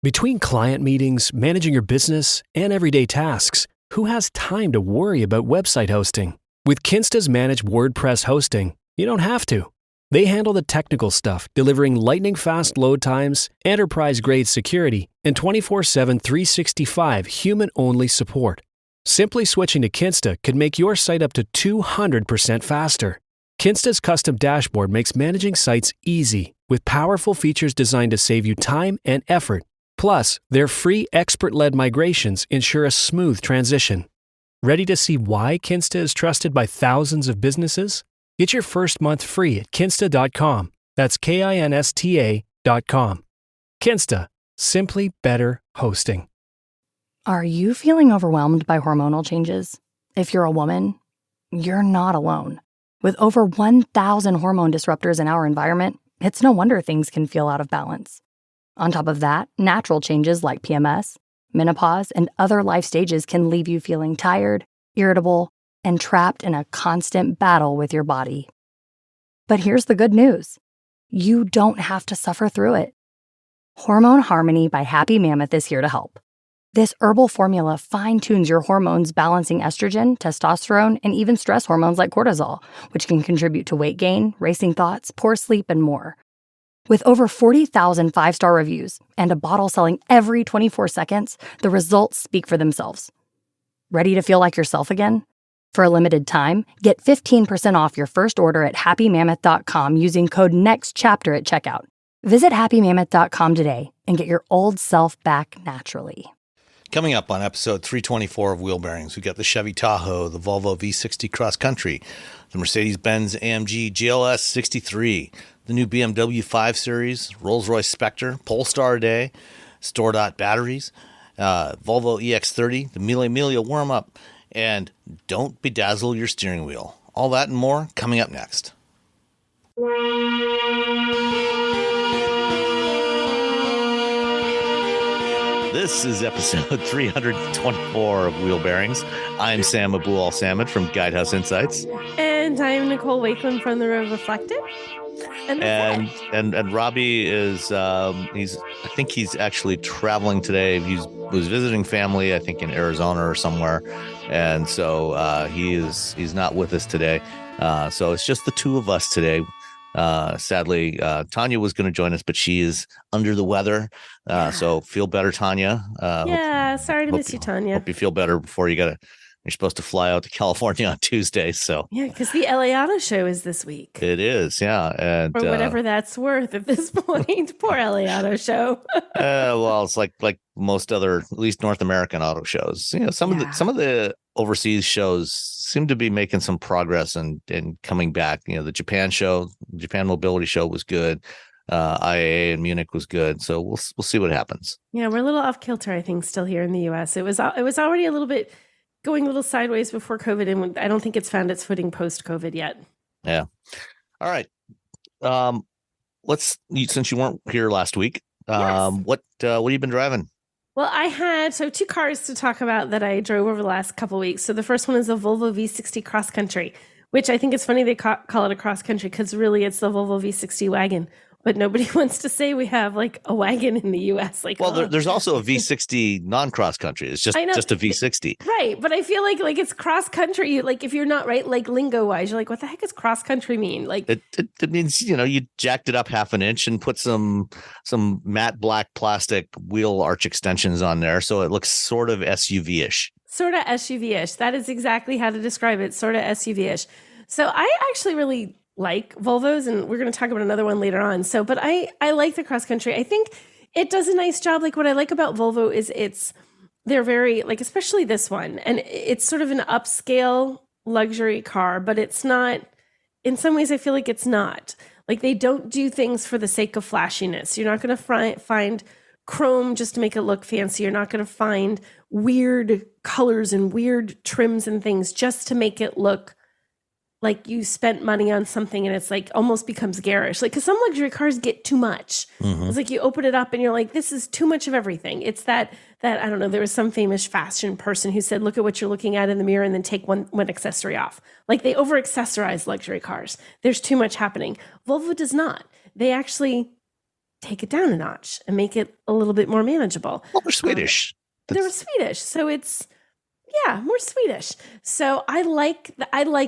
Between client meetings, managing your business, and everyday tasks, who has time to worry about website hosting? With Kinsta's managed WordPress hosting, you don't have to. They handle the technical stuff, delivering lightning-fast load times, enterprise-grade security, and 24/7 365 human-only support. Simply switching to Kinsta could make your site up to 200% faster. Kinsta's custom dashboard makes managing sites easy, with powerful features designed to save you time and effort. Plus, their free expert-led migrations ensure a smooth transition. Ready to see why Kinsta is trusted by thousands of businesses? Get your first month free at kinsta.com. That's KINSTA.com. Kinsta. Simply better hosting. Are you feeling overwhelmed by hormonal changes? If you're a woman, you're not alone. With over 1,000 hormone disruptors in our environment, it's no wonder things can feel out of balance. On top of that, natural changes like PMS, menopause, and other life stages can leave you feeling tired, irritable, and trapped in a constant battle with your body. But here's the good news. You don't have to suffer through it. Hormone Harmony by Happy Mammoth is here to help. This herbal formula fine-tunes your hormones, balancing estrogen, testosterone, and even stress hormones like cortisol, which can contribute to weight gain, racing thoughts, poor sleep, and more. With over 40,000 five-star reviews and a bottle selling every 24 seconds, the results speak for themselves. Ready to feel like yourself again? For a limited time, get 15% off your first order at happymammoth.com using code NEXTCHAPTER at checkout. Visit happymammoth.com today and get your old self back naturally. Coming up on episode 324 of Wheel Bearings, we've got the Chevy Tahoe, the Volvo V60 Cross-Country, the Mercedes-Benz AMG GLS 63, the new BMW 5 Series, Rolls-Royce Spectre, Polestar Day, Store batteries, Volvo EX30, the Mille Miglia Warmup, and don't bedazzle your steering wheel. All that and more coming up next. This is episode 324 of Wheel Bearings. I'm Sam Abul-Al-Samad from Guidehouse Insights. And I'm Nicole Wakeland from the Road Reflected. And Robbie is I think he's actually traveling today. He was visiting family, I think in Arizona or somewhere, and so he's not with us today. So it's just the two of us today. Sadly, Tanya was going to join us, but she is under the weather. So feel better, Tanya. Sorry to miss you, Tanya. Hope you feel better before you're supposed to fly out to California on Tuesday. So yeah, because the LA Auto Show is this week. It is, yeah. And for whatever that's worth at this point. Poor LA Auto Show. Well, it's like most other, at least North American auto shows. You know, some of the overseas shows seem to be making some progress and coming back. You know, the Japan Mobility Show was good. IAA in Munich was good. So we'll see what happens. Yeah, we're a little off kilter, I think, still here in the US. It was already a little bit going a little sideways before COVID, and I don't think it's found its footing post-COVID yet. Yeah. All right. Since you weren't here last week, yes. What have you been driving? Well, I had two cars to talk about that I drove over the last couple of weeks. So the first one is the Volvo V60 Cross-Country, which I think it's funny they call it a cross-country because really it's the Volvo V60 wagon. But nobody wants to say we have like a wagon in the U.S. There's also a V60 non-cross country. It's just a V60, right? But I feel like it's cross country. Like if you're not right, like lingo wise, you're like, what the heck does cross country mean? Like it means you jacked it up half an inch and put some matte black plastic wheel arch extensions on there, so it looks sort of SUV-ish. Sort of SUV-ish. That is exactly how to describe it. Sort of SUV-ish. So I actually really like Volvos, and we're going to talk about another one later on. So, but I like the cross country. I think it does a nice job. Like what I like about Volvo is they're very like, especially this one, and it's sort of an upscale luxury car, but it's not, in some ways I feel like it's not. Like they don't do things for the sake of flashiness. You're not going to find chrome just to make it look fancy. You're not going to find weird colors and weird trims and things just to make it look like you spent money on something and it's like almost becomes garish. Like, because some luxury cars get too much. Mm-hmm. It's like you open it up and you're like, this is too much of everything. It's that I don't know, there was some famous fashion person who said, look at what you're looking at in the mirror and then take one accessory off. Like they over accessorize luxury cars. There's too much happening. Volvo does not. They actually take it down a notch and make it a little bit more manageable. Well, they're Swedish. They were Swedish, so it's more Swedish. So I like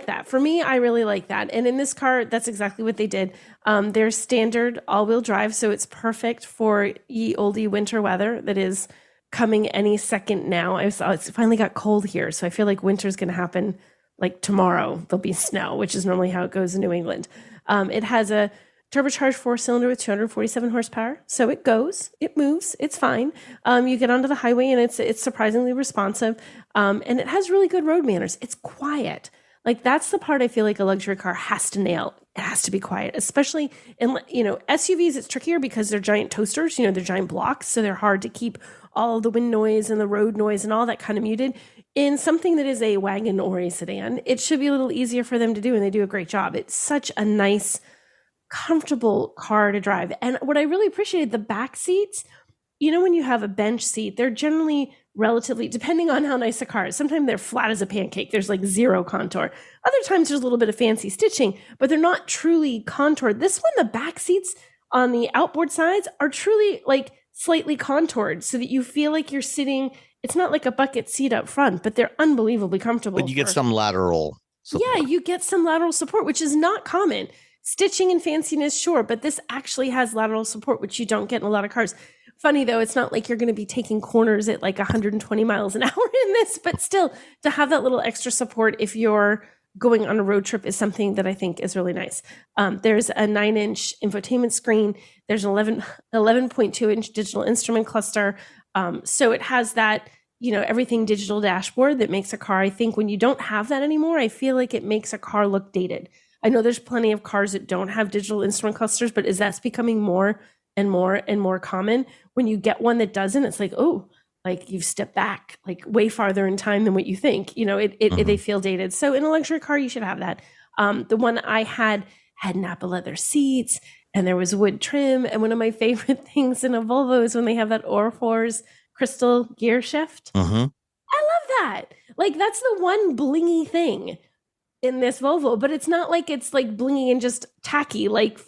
that. For me, I really like that. And in this car, that's exactly what they did. They're standard all-wheel drive, so it's perfect for ye olde winter weather that is coming any second now. It's finally got cold here, so I feel like winter's going to happen like tomorrow. There'll be snow, which is normally how it goes in New England. It has a turbocharged 4-cylinder with 247 horsepower. So it goes, it moves, it's fine. You get onto the highway and it's surprisingly responsive. And it has really good road manners. It's quiet. Like that's the part I feel like a luxury car has to nail. It has to be quiet, especially in, SUVs. It's trickier because they're giant toasters, they're giant blocks. So they're hard to keep all the wind noise and the road noise and all that kind of muted. In something that is a wagon or a sedan, it should be a little easier for them to do. And they do a great job. It's such a nice, comfortable car to drive. And what I really appreciated, the back seats, when you have a bench seat, they're generally relatively, depending on how nice the car is, sometimes they're flat as a pancake. There's like zero contour. Other times there's a little bit of fancy stitching, but they're not truly contoured. This one, the back seats on the outboard sides are truly like slightly contoured so that you feel like you're sitting, it's not like a bucket seat up front, but they're unbelievably comfortable. But you get some lateral support. Yeah, you get some lateral support, which is not common. Stitching and fanciness, sure, but this actually has lateral support, which you don't get in a lot of cars. Funny though, it's not like you're going to be taking corners at like 120 miles an hour in this, but still to have that little extra support if you're going on a road trip is something that I think is really nice. There's a 9-inch infotainment screen. There's an 11.2-inch digital instrument cluster. So it has that, everything digital dashboard that makes a car. I think when you don't have that anymore, I feel like it makes a car look dated. I know there's plenty of cars that don't have digital instrument clusters, but as that's becoming more and more and more common, when you get one that doesn't, it's like, oh, like you've stepped back like way farther in time than what you think. They feel dated. So in a luxury car, you should have that. The one I had Napa leather seats and there was wood trim. And one of my favorite things in a Volvo is when they have that Orfor's crystal gear shift. I love that. Like that's the one blingy thing in this Volvo, but it's not like it's like blingy and just tacky, like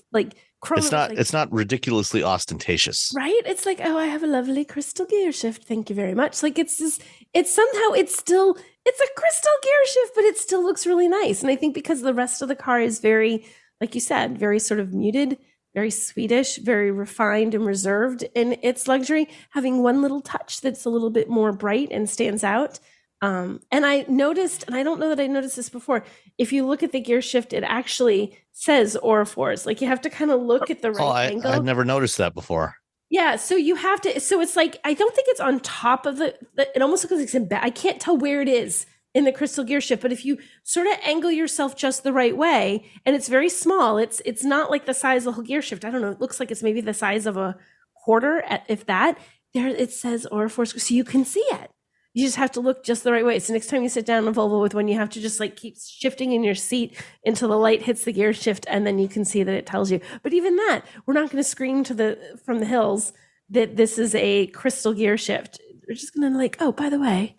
chrome. It's not ridiculously ostentatious, right? It's like, oh, I have a lovely crystal gear shift. Thank you very much. Like it's a crystal gear shift, but it still looks really nice. And I think because the rest of the car is very, like you said, very sort of muted, very Swedish, very refined and reserved in its luxury, having one little touch that's a little bit more bright and stands out. And I noticed, and I don't know that I noticed this before, if you look at the gear shift, it actually says Orfor's. Like you have to kind of look at the right angle. I've never noticed that before. Yeah, so you have to, so it's like, I don't think it's on top of it almost looks like it's in back. I can't tell where it is in the crystal gear shift, but if you sort of angle yourself just the right way, and it's very small, it's not like the size of the whole gear shift. I don't know, it looks like it's maybe the size of a quarter, if that. There it says Orfor's, so you can see it. You just have to look just the right way. So next time you sit down in a Volvo with one, you have to just like keep shifting in your seat until the light hits the gear shift, and then you can see that it tells you. But even that, we're not going to scream from the hills that this is a crystal gear shift. We're just going to like, oh, by the way,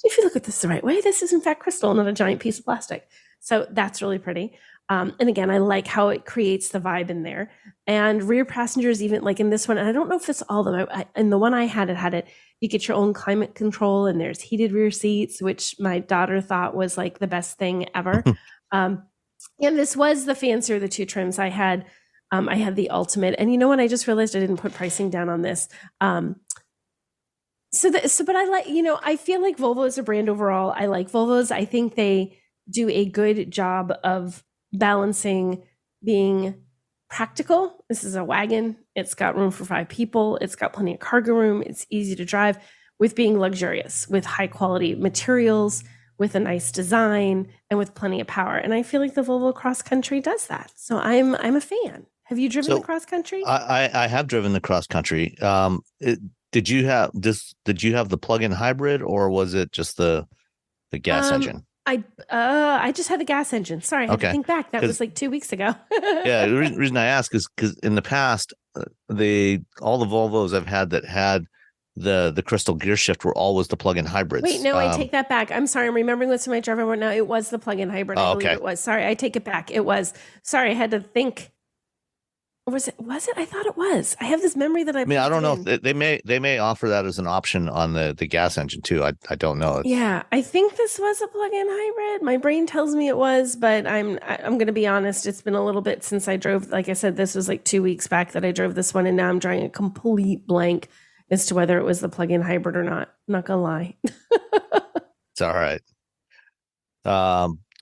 if you look at this the right way, this is in fact crystal, not a giant piece of plastic. So that's really pretty. And again, I like how it creates the vibe in there. And rear passengers, even like in this one, and I don't know if it's all of them. In the one I had it. You get your own climate control, and there's heated rear seats, which my daughter thought was like the best thing ever. And this was the fancier of the two trims. I had the Ultimate, and you know what? I just realized I didn't put pricing down on this. But I like, I feel like Volvo is a brand overall. I like Volvos. I think they do a good job of balancing being practical. This is a wagon. It's got room for 5 people. It's got plenty of cargo room. It's easy to drive, with being luxurious, with high quality materials, with a nice design, and with plenty of power. And I feel like the Volvo Cross-Country does that. So I'm a fan. Have you driven the Cross-Country? I have driven the Cross-Country. Did you have the plug-in hybrid, or was it just the gas engine? I just had the gas engine. Sorry, I had to think back. That was like 2 weeks ago. Yeah, the reason I ask is because in the past, all the Volvos I've had that had the crystal gear shift were always the plug-in hybrids. Wait, no, I take that back. I'm sorry. I'm remembering what's in my driver right now. It was the plug-in hybrid. I believe it was. Sorry, I take it back. It was. Sorry, I had to think. Was it? I thought it was. I have this memory that I mean, I don't know if they may offer that as an option on the gas engine too. I don't know. Yeah, I think this was a plug-in hybrid. My brain tells me it was, but I'm going to be honest. It's been a little bit since I drove. Like I said, this was like 2 weeks back that I drove this one, and now I'm drawing a complete blank as to whether it was the plug-in hybrid or not. I'm not gonna lie. It's all right.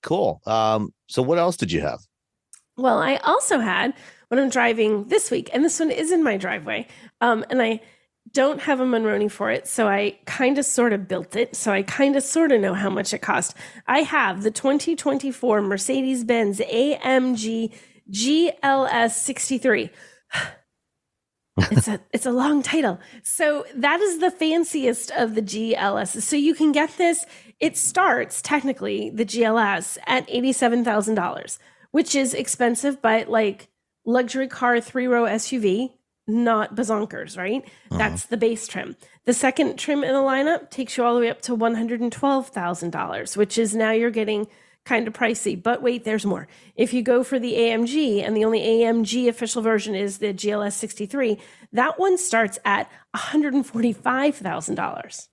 Cool. So what else did you have? Well, I also had when I'm driving this week, and this one is in my driveway, and I don't have a Monroney for it, so I kind of sort of built it, so I kind of sort of know how much it cost. I have the 2024 Mercedes-Benz AMG GLS 63. It's a long title. So that is the fanciest of the GLSs. So you can get this. It starts technically the GLS at $87,000, which is expensive, but like luxury car 3-row SUV, not bazonkers, right? That's the base trim. The second trim in the lineup takes you all the way up to $112,000, which is now you're getting kind of pricey. But wait, there's more. If you go for the AMG, and the only AMG official version is the GLS 63, that one starts at $145,000.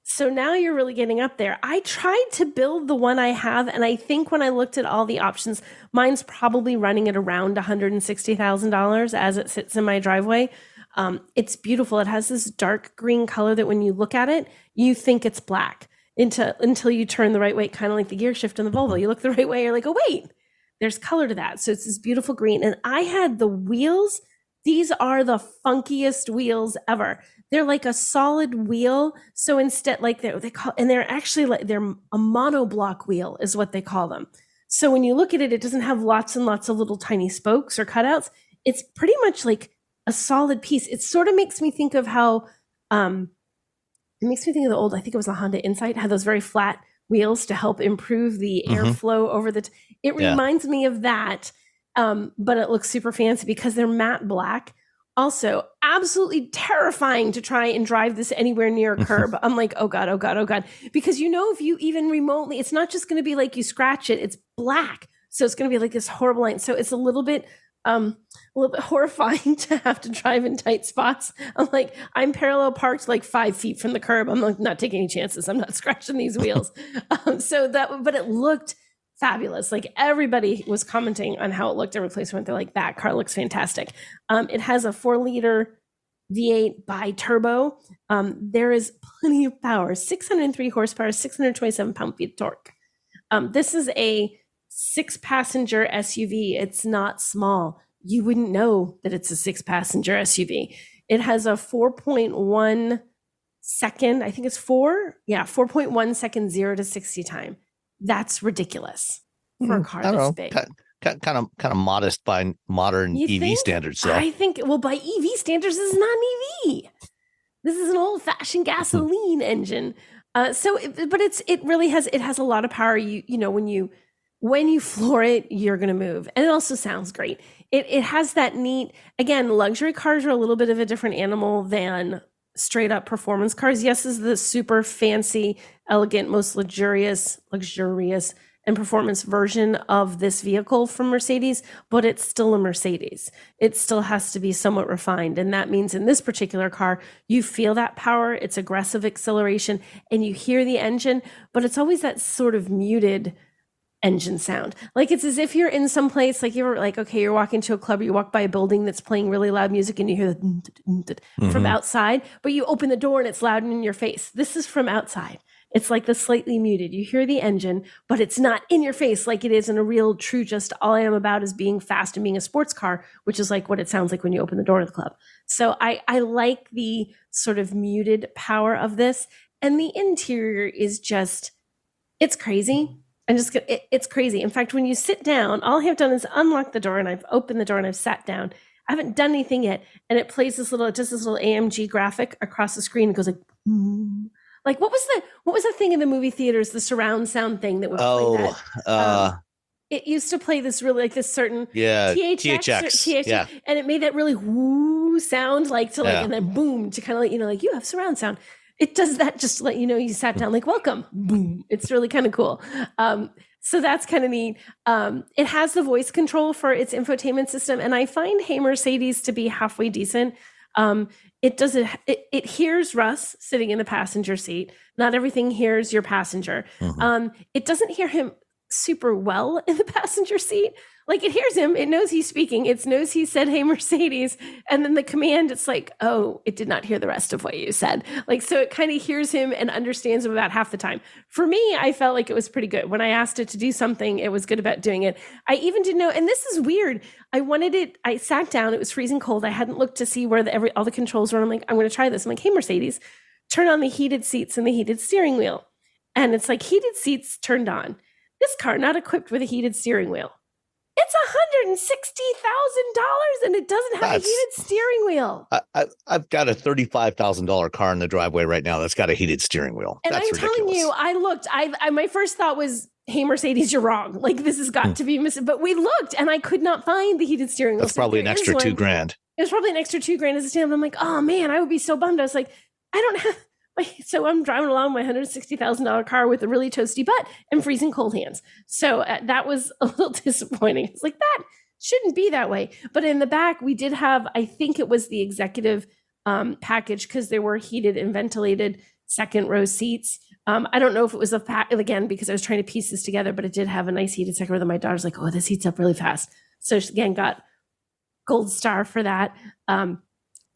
So now you're really getting up there. I tried to build the one I have, and I think when I looked at all the options, mine's probably running at around $160,000 as it sits in my driveway. It's beautiful. It has this dark green color that when you look at it, you think it's black until you turn the right way, kind of like the gear shift in the Volvo. You look the right way, you're like, oh, wait, there's color to that. So it's this beautiful green. And I had the wheels. These are the funkiest wheels ever. They're like a solid wheel. So instead, like they're actually like they're a monoblock wheel is what they call them. So when you look at it, it doesn't have lots and lots of little tiny spokes or cutouts. It's pretty much like a solid piece. It sort of makes me think of how, it makes me think of the old, I think it was the Honda Insight, had those very flat wheels to help improve the airflow over it reminds me of that. But it looks super fancy because they're matte black. Also, absolutely terrifying to try and drive this anywhere near a curb. I'm like, oh God, oh God, oh God. Because if you even remotely, it's not just going to be like you scratch it, it's black. So it's going to be like this horrible line. So it's a little bit horrifying to have to drive in tight spots. I'm parallel parked like 5 feet from the curb. I'm like, not taking any chances. I'm not scratching these wheels. But it looked fabulous. Like everybody was commenting on how it looked every place I went. They're like, that car looks fantastic. It has a 4-liter V8 bi-turbo. There is plenty of power, 603 horsepower, 627 pound-feet of torque. This is a 6-passenger SUV. It's not small. You wouldn't know that it's a 6-passenger SUV. It has a 4.1 second, I think it's 4.1 second 0 to 60 time. That's ridiculous for a car this big. Kind of modest by modern EV standards. So I think, by EV standards, this is not an EV. This is an old-fashioned gasoline engine. But it really has a lot of power. When you floor it, you're going to move. And it also sounds great. It has that neat, again, luxury cars are a little bit of a different animal than straight up performance cars. Yes, this is the super fancy, elegant, most luxurious and performance version of this vehicle from Mercedes, but it's still a Mercedes. It still has to be somewhat refined. And that means in this particular car, you feel that power, it's aggressive acceleration, and you hear the engine, but it's always that sort of muted engine sound. Like it's as if you're in some place, like you're like, okay, you're walking to a club or you walk by a building that's playing really loud music and you hear the from outside, but you open the door and it's loud and in your face. This is from outside. It's like the slightly muted. You hear the engine, but it's not in your face like it is in a real true, just all I am about is being fast and being a sports car, which is like what it sounds like when you open the door of the club. So I like the sort of muted power of this. And the interior is just, it's crazy. It's crazy. In fact, when you sit down, all I have done is unlock the door and I've opened the door and I've sat down. I haven't done anything yet. And it plays this little AMG graphic across the screen. It goes like, like what was the thing in the movie theaters, the surround sound thing that would play that? It used to play this really like this certain THX, and it made that really whoo sound and then boom to kind of let you know, like you have surround sound. It does that just to let you know you sat down, like welcome, boom. It's really kind of cool. So that's kind of neat. It has the voice control for its infotainment system, and I find Hey Mercedes to be halfway decent. It hears Russ sitting in the passenger seat. Not everything hears your passenger. It doesn't hear him super well in the passenger seat. Like, it hears him, it knows he's speaking, it knows he said, "Hey Mercedes," and then the command, it's like, oh, it did not hear the rest of what you said. Like, so it kind of hears him and understands him about half the time. For me, I felt like it was pretty good. When I asked it to do something, it was good about doing it. I even didn't know, and this is weird, I sat down, it was freezing cold, I hadn't looked to see where all the controls were. I'm like, I'm going to try this. I'm like, "Hey Mercedes, turn on the heated seats and the heated steering wheel." And it's like, heated seats turned on. This car not equipped with a heated steering wheel. It's $160,000 and it doesn't have a heated steering wheel. I've got a $35,000 car in the driveway right now that's got a heated steering wheel. And that's I'm ridiculous. telling you, I looked. My first thought was, "Hey Mercedes, you're wrong. Like, this has got to be missing." But we looked and I could not find the heated steering wheel. That's probably an extra $2,000. It was probably an extra $2,000 as a stand. I'm like, oh man, I would be so bummed. I was like, I don't have. So I'm driving along my $160,000 car with a really toasty butt and freezing cold hands. So that was a little disappointing. It's like, that shouldn't be that way. But in the back, we did have, I think it was the executive package, because there were heated and ventilated second row seats. I don't know if it was again, because I was trying to piece this together, but it did have a nice heated second row that my daughter's like, "Oh, this heats up really fast." So she again got gold star for that.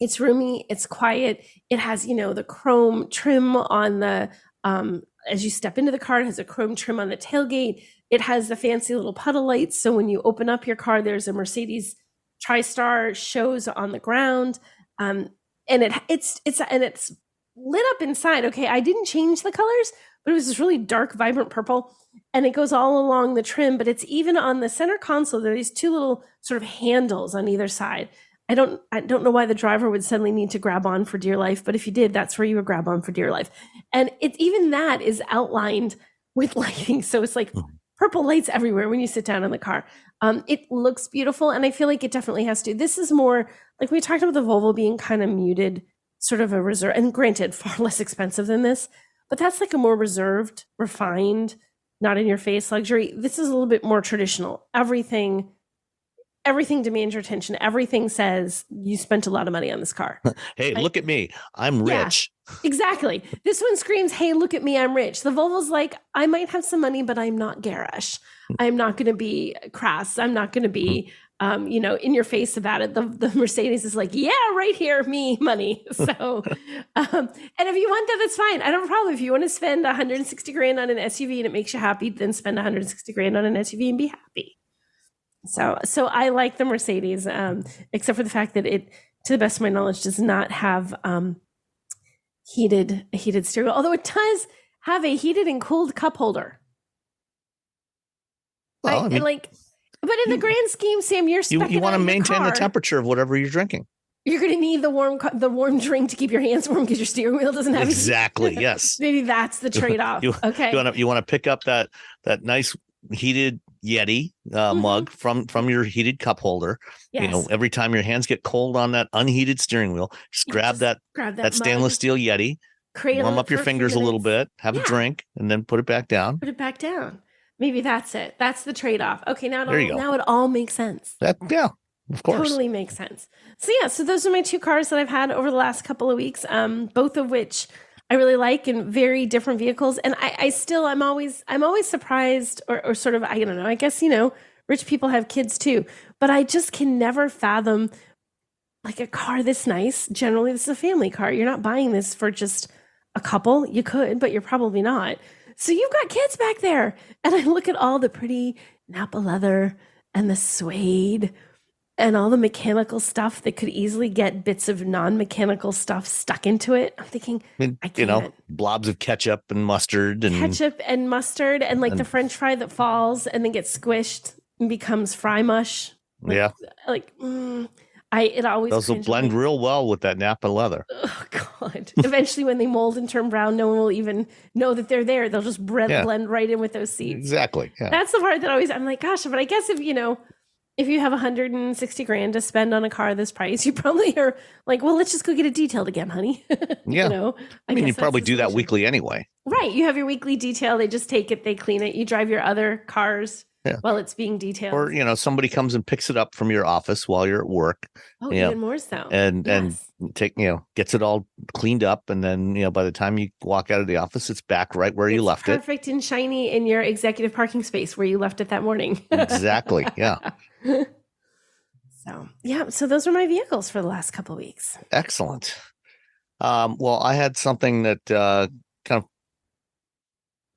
It's roomy, it's quiet. It has, the chrome trim on the, as you step into the car, it has a chrome trim on the tailgate. It has the fancy little puddle lights. So when you open up your car, there's a Mercedes TriStar shows on the ground. And it's lit up inside. Okay, I didn't change the colors, but it was this really dark, vibrant purple. And it goes all along the trim, but it's even on the center console. There are these two little sort of handles on either side. I don't know why the driver would suddenly need to grab on for dear life, but if you did, that's where you would grab on for dear life. And even that is outlined with lighting. So it's like purple lights everywhere when you sit down in the car. It looks beautiful, and I feel like it definitely has to. This is more, like we talked about the Volvo being kind of muted, sort of a reserve, and granted, far less expensive than this, but that's like a more reserved, refined, not in your face luxury. This is a little bit more traditional. Everything demands your attention. Everything says you spent a lot of money on this car. Hey, look at me. I'm rich. Yeah, exactly. This one screams, "Hey, look at me. I'm rich." The Volvo's like, "I might have some money, but I'm not garish. I'm not going to be crass. I'm not going to be, in your face about it." The Mercedes is like, "Yeah, right here, me, money." So, and if you want that, that's fine. I don't have a problem. If you want to spend $160,000 on an SUV and it makes you happy, then spend $160,000 on an SUV and be happy. So I like the Mercedes, except for the fact that it, to the best of my knowledge, does not have heated steering wheel, although it does have a heated and cooled cup holder. Well, but in the grand scheme, Sam, you want to maintain the temperature of whatever you're drinking. You're going to need the warm drink to keep your hands warm because your steering wheel doesn't have exactly. Yes, maybe that's the trade-off. Okay, you want to pick up that nice heated Yeti mug from your heated cup holder. Yes. Every time your hands get cold on that unheated steering wheel, just grab that stainless steel Yeti, warm up your fingers a little bit, have a drink, and then put it back down. Maybe that's it. That's the trade-off. Okay, now it all makes sense. Of course. Totally makes sense. So those are my two cars that I've had over the last couple of weeks, both of which I really like, in very different vehicles. And I'm always surprised or sort of, I don't know, I guess, rich people have kids too, but I just can never fathom like a car this nice. Generally, this is a family car. You're not buying this for just a couple. You could, but you're probably not. So you've got kids back there. And I look at all the pretty Napa leather and the suede and all the mechanical stuff that could easily get bits of non-mechanical stuff stuck into it. I'm thinking, I can't. Blobs of ketchup and mustard. And like the French fry that falls and then gets squished and becomes fry mush. It always those will blend real well with that Napa leather. Oh God! Eventually, when they mold and turn brown, no one will even know that they're there. They'll just blend right in with those seeds. Exactly. Yeah. That's the part that I'm like, gosh. But I guess if you have $160,000 to spend on a car this price, you probably are like, well, let's just go get it detailed again, honey. Yeah. I mean, you probably do that weekly anyway. Right. You have your weekly detail. They just take it, they clean it. You drive your other cars while it's being detailed. Or, somebody comes and picks it up from your office while you're at work. Oh, even more so. And gets it all cleaned up. And then, by the time you walk out of the office, it's back right where you left it. Perfect and shiny in your executive parking space where you left it that morning. Exactly. Yeah. So those are my vehicles for the last couple of weeks. Excellent. Well, I had something that kind of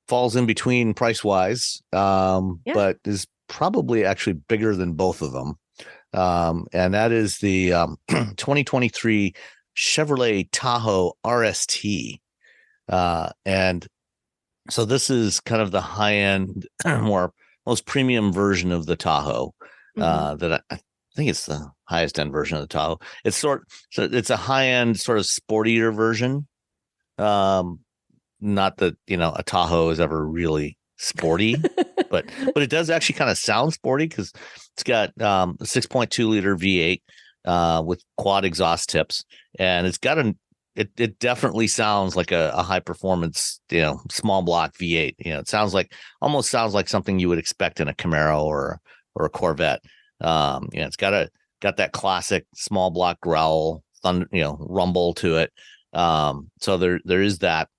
falls in between price-wise, but is probably actually bigger than both of them. And that is the 2023 Chevrolet Tahoe RST. And so this is kind of the high-end, most premium version of the Tahoe that I think it's the highest end version of the Tahoe. It's it's a high-end sort of sportier version. Not that, a Tahoe is ever really sporty, but it does actually kind of sound sporty because it's got a 6.2 liter V8 with quad exhaust tips, and it's got it definitely sounds like a high performance, small block V8. It almost sounds like something you would expect in a Camaro or a Corvette. It's got that classic small block growl, thunder, rumble to it. So there is that.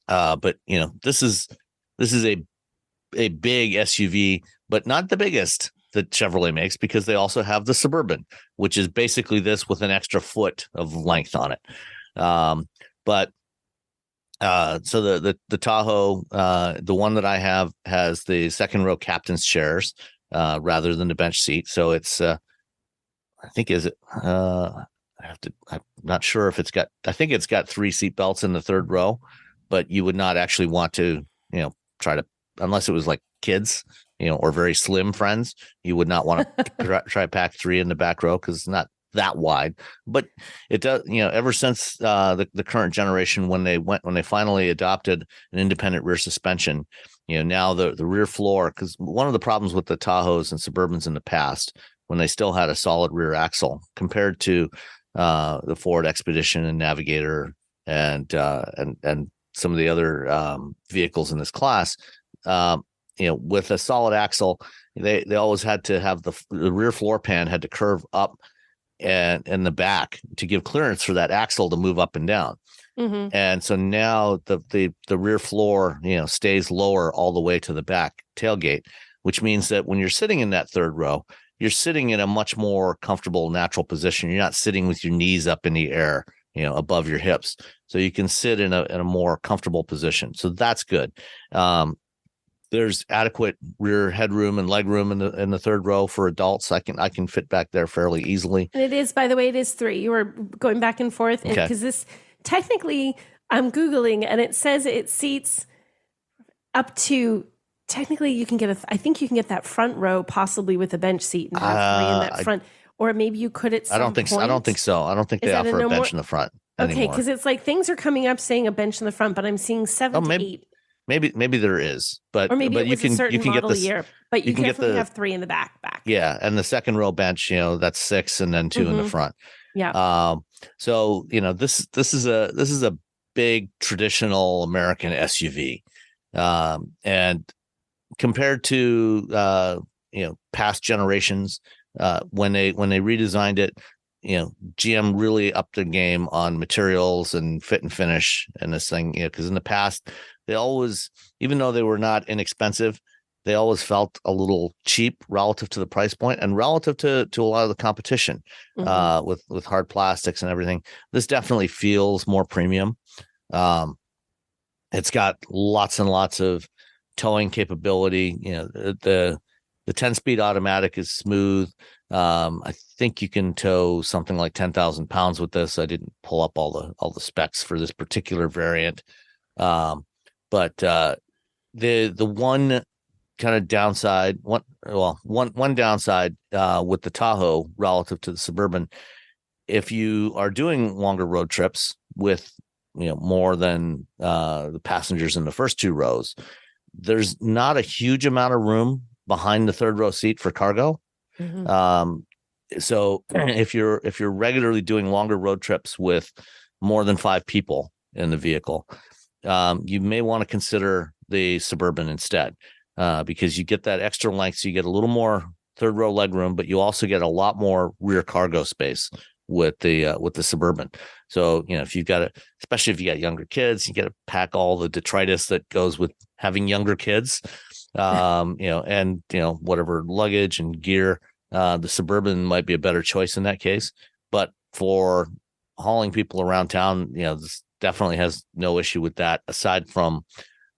But this is a big SUV, but not the biggest that Chevrolet makes, because they also have the Suburban, which is basically this with an extra foot of length on it. So the Tahoe, the one that I have, has the second row captain's chairs rather than the bench seat. So it's I'm not sure if I think it's got 3 seat belts in the third row, but you would not actually want to, try to, unless it was like kids, or very slim friends, you would not want to try to pack 3 in the back row because it's not that wide. But it does, ever since the current generation, when they finally adopted an independent rear suspension, now the rear floor, because one of the problems with the Tahoes and Suburbans in the past, when they still had a solid rear axle compared to the Ford Expedition and Navigator and some of the other vehicles in this class, with a solid axle, they always had to have the rear floor pan had to curve up and in the back to give clearance for that axle to move up and down. Mm-hmm. And so now the rear floor, stays lower all the way to the back tailgate, which means that when you're sitting in that third row, you're sitting in a much more comfortable, natural position. You're not sitting with your knees up in the air, above your hips. So you can sit in a more comfortable position. So that's good. There's adequate rear headroom and legroom in the third row for adults. I can fit back there fairly easily. And it is, by the way, it is 3. You were going back and forth because this technically, I'm Googling and it says it seats up to. Technically, you can get I think you can get that front row possibly with a bench seat and have 3 in that front, or maybe you could at some point. I don't think so. I don't think they offer a bench in the front anymore. Okay, because it's like things are coming up saying a bench in the front, but I'm seeing 7 to 8. Maybe there is, but or maybe but it was you can a certain you can model get the year, but you can definitely have 3 in the back. Yeah, and the second row bench, that's 6 and then 2 in the front. Yeah. So this is a big traditional American SUV, and compared to past generations, when they redesigned it, GM really upped the game on materials and fit and finish and this thing, because in the past they always, even though they were not inexpensive, they always felt a little cheap relative to the price point and relative to a lot of the competition, with hard plastics and everything. This definitely feels more premium. It's got lots and lots of towing capability. The 10-speed automatic is smooth. I think you can tow something like 10,000 pounds with this. I didn't pull up all the specs for this particular variant. But the one kind of downside, one downside with the Tahoe relative to the Suburban, if you are doing longer road trips with more than the passengers in the first 2 rows, there's not a huge amount of room behind the third row seat for cargo. Mm-hmm. So if you're regularly doing longer road trips with more than 5 people in the vehicle, you may want to consider the Suburban instead, because you get that extra length, so you get a little more third row legroom, but you also get a lot more rear cargo space with the Suburban. So, if you've got especially if you got younger kids, you got to pack all the detritus that goes with having younger kids, and whatever luggage and gear. The Suburban might be a better choice in that case, but for hauling people around town, this definitely has no issue with that, aside from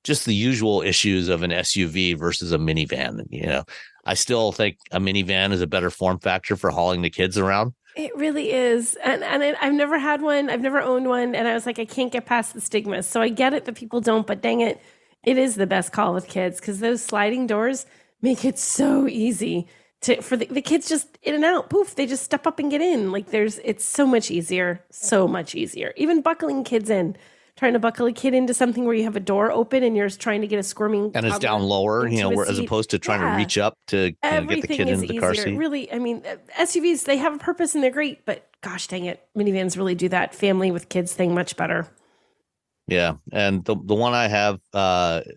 just the usual issues of an SUV versus a minivan. I still think a minivan is a better form factor for hauling the kids around. It really is. And I've never had one. I've never owned one. And I was like, I can't get past the stigma. So I get it that people don't, but dang it, it is the best call with kids, because those sliding doors make it so easy for the kids, just in and out. Poof, they just step up and get in. It's so much easier. Even buckling kids in. Trying to buckle a kid into something where you have a door open and you're trying to get a squirming and it's down lower, as opposed to trying to reach up to get the kid into the car seat. Really, SUVs, they have a purpose and they're great, but gosh dang it, minivans really do that family with kids thing much better. Yeah, and the one I have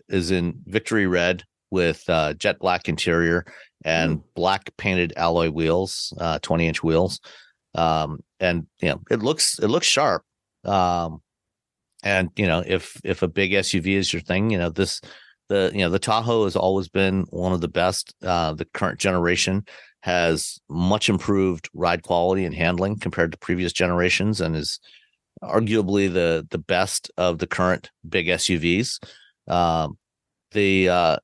is in Victory Red with jet black interior and black painted alloy wheels, 20-inch wheels, and it looks sharp. And if a big SUV is your thing, the Tahoe has always been one of the best. The current generation has much improved ride quality and handling compared to previous generations, and is arguably the best of the current big SUVs. The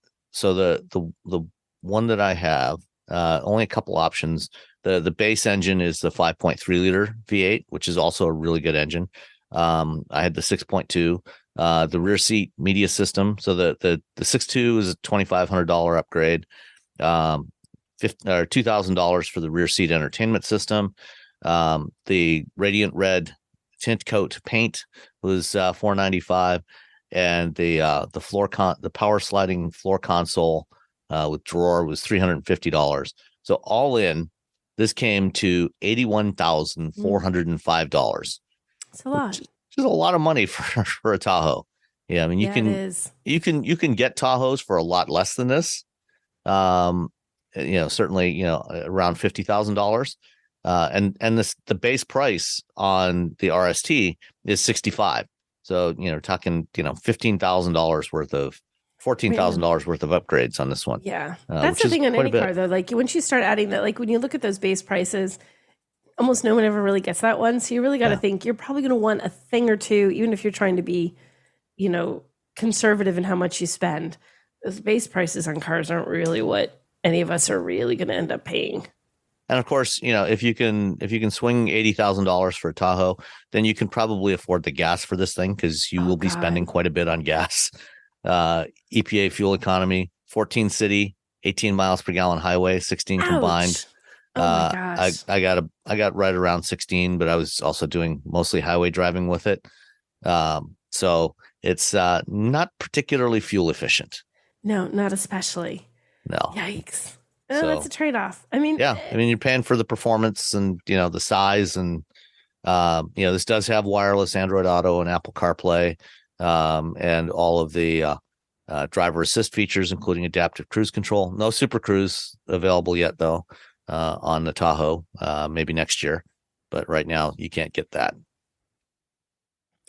one that I have, only a couple options. The base engine is the 5.3 liter V8, which is also a really good engine. I had the 6.2, the rear seat media system. So the 6.2 is a $2,500 upgrade, or $2,000 for the rear seat entertainment system. The Radiant Red tint coat paint was $495, and the power sliding floor console with drawer was $350. So all in, this came to $81,405. It's a lot. Which is a lot of money for a Tahoe. Yeah, you can get Tahoes for a lot less than this. Certainly, around $50,000. And the base price on the RST is $65,000. So talking $15,000 worth of $14,000 worth of upgrades on this one. Yeah, that's the thing on any car though. Like once you start adding that, like when you look at those base prices, almost no one ever really gets that one. So you really got to think you're probably going to want a thing or two, even if you're trying to be, conservative in how much you spend. Those base prices on cars aren't really what any of us are really going to end up paying. And of course, if you can swing $80,000 for a Tahoe, then you can probably afford the gas for this thing, because you will be spending quite a bit on gas. EPA fuel economy, 14 city, 18 miles per gallon highway, 16 combined. Oh my gosh. I got right around 16, but I was also doing mostly highway driving with it. So it's not particularly fuel efficient. No, not especially. No. Yikes. That's a trade-off. You're paying for the performance and, the size, and, this does have wireless Android Auto and Apple CarPlay, and all of the driver assist features, including adaptive cruise control. No Super Cruise available yet, though. On the Tahoe, maybe next year, but right now you can't get that.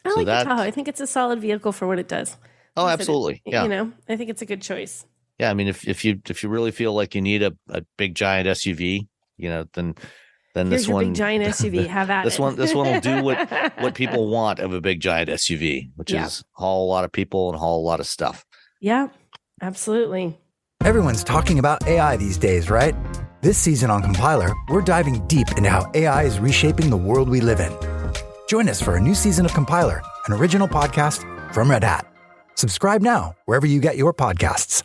I like the Tahoe. I think it's a solid vehicle for what it does. Oh, absolutely. Yeah. I think it's a good choice. Yeah. If you really feel like you need a big giant SUV, then Here's this your one, big giant SUV. Have at this it. one will do what people want of a big giant SUV, which is haul a lot of people and haul a lot of stuff. Yeah, absolutely. Everyone's talking about AI these days, right? This season on Compiler, we're diving deep into how AI is reshaping the world we live in. Join us for a new season of Compiler, an original podcast from Red Hat. Subscribe now, wherever you get your podcasts.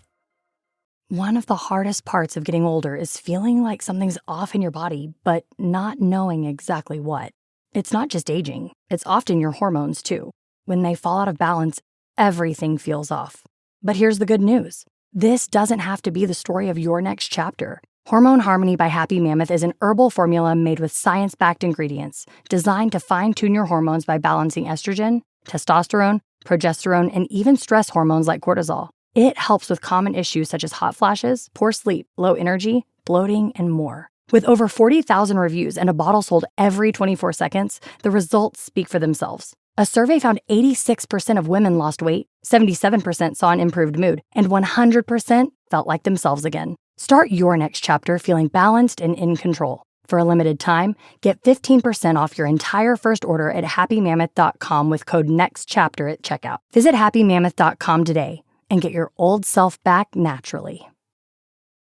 One of the hardest parts of getting older is feeling like something's off in your body, but not knowing exactly what. It's not just aging, it's often your hormones too. When they fall out of balance, everything feels off. But here's the good news. This doesn't have to be the story of your next chapter. Hormone Harmony by Happy Mammoth is an herbal formula made with science-backed ingredients designed to fine-tune your hormones by balancing estrogen, testosterone, progesterone, and even stress hormones like cortisol. It helps with common issues such as hot flashes, poor sleep, low energy, bloating, and more. With over 40,000 reviews and a bottle sold every 24 seconds, the results speak for themselves. A survey found 86% of women lost weight, 77% saw an improved mood, and 100% felt like themselves again. Start your next chapter feeling balanced and in control. For a limited time, get 15% off your entire first order at happymammoth.com with code NEXTCHAPTER at checkout. Visit happymammoth.com today and get your old self back naturally.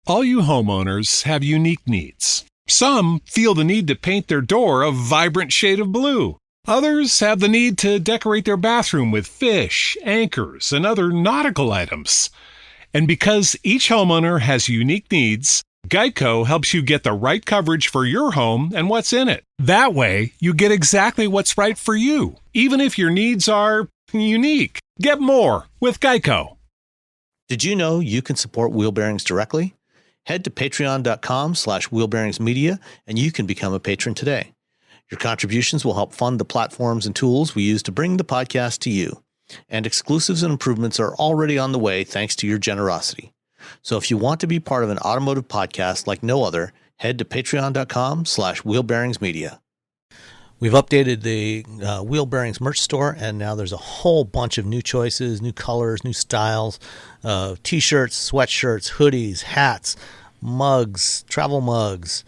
All you homeowners have unique needs. Some feel the need to paint their door a vibrant shade of blue. Others have the need to decorate their bathroom with fish, anchors, and other nautical items. And because each homeowner has unique needs, Geico helps you get the right coverage for your home and what's in it. That way, you get exactly what's right for you, even if your needs are unique. Get more with Geico. Did you know you can support Wheel Bearings directly? Head to patreon.com/wheelbearingsmedia and you can become a patron today. Your contributions will help fund the platforms and tools we use to bring the podcast to you. And exclusives and improvements are already on the way thanks to your generosity. So if you want to be part of an automotive podcast like no other, head to patreon.com/wheelbearingsmedia. We've updated the Wheel Bearings merch store, and now there's a whole bunch of new choices, new colors, new styles, t-shirts, sweatshirts, hoodies, hats, mugs, travel mugs,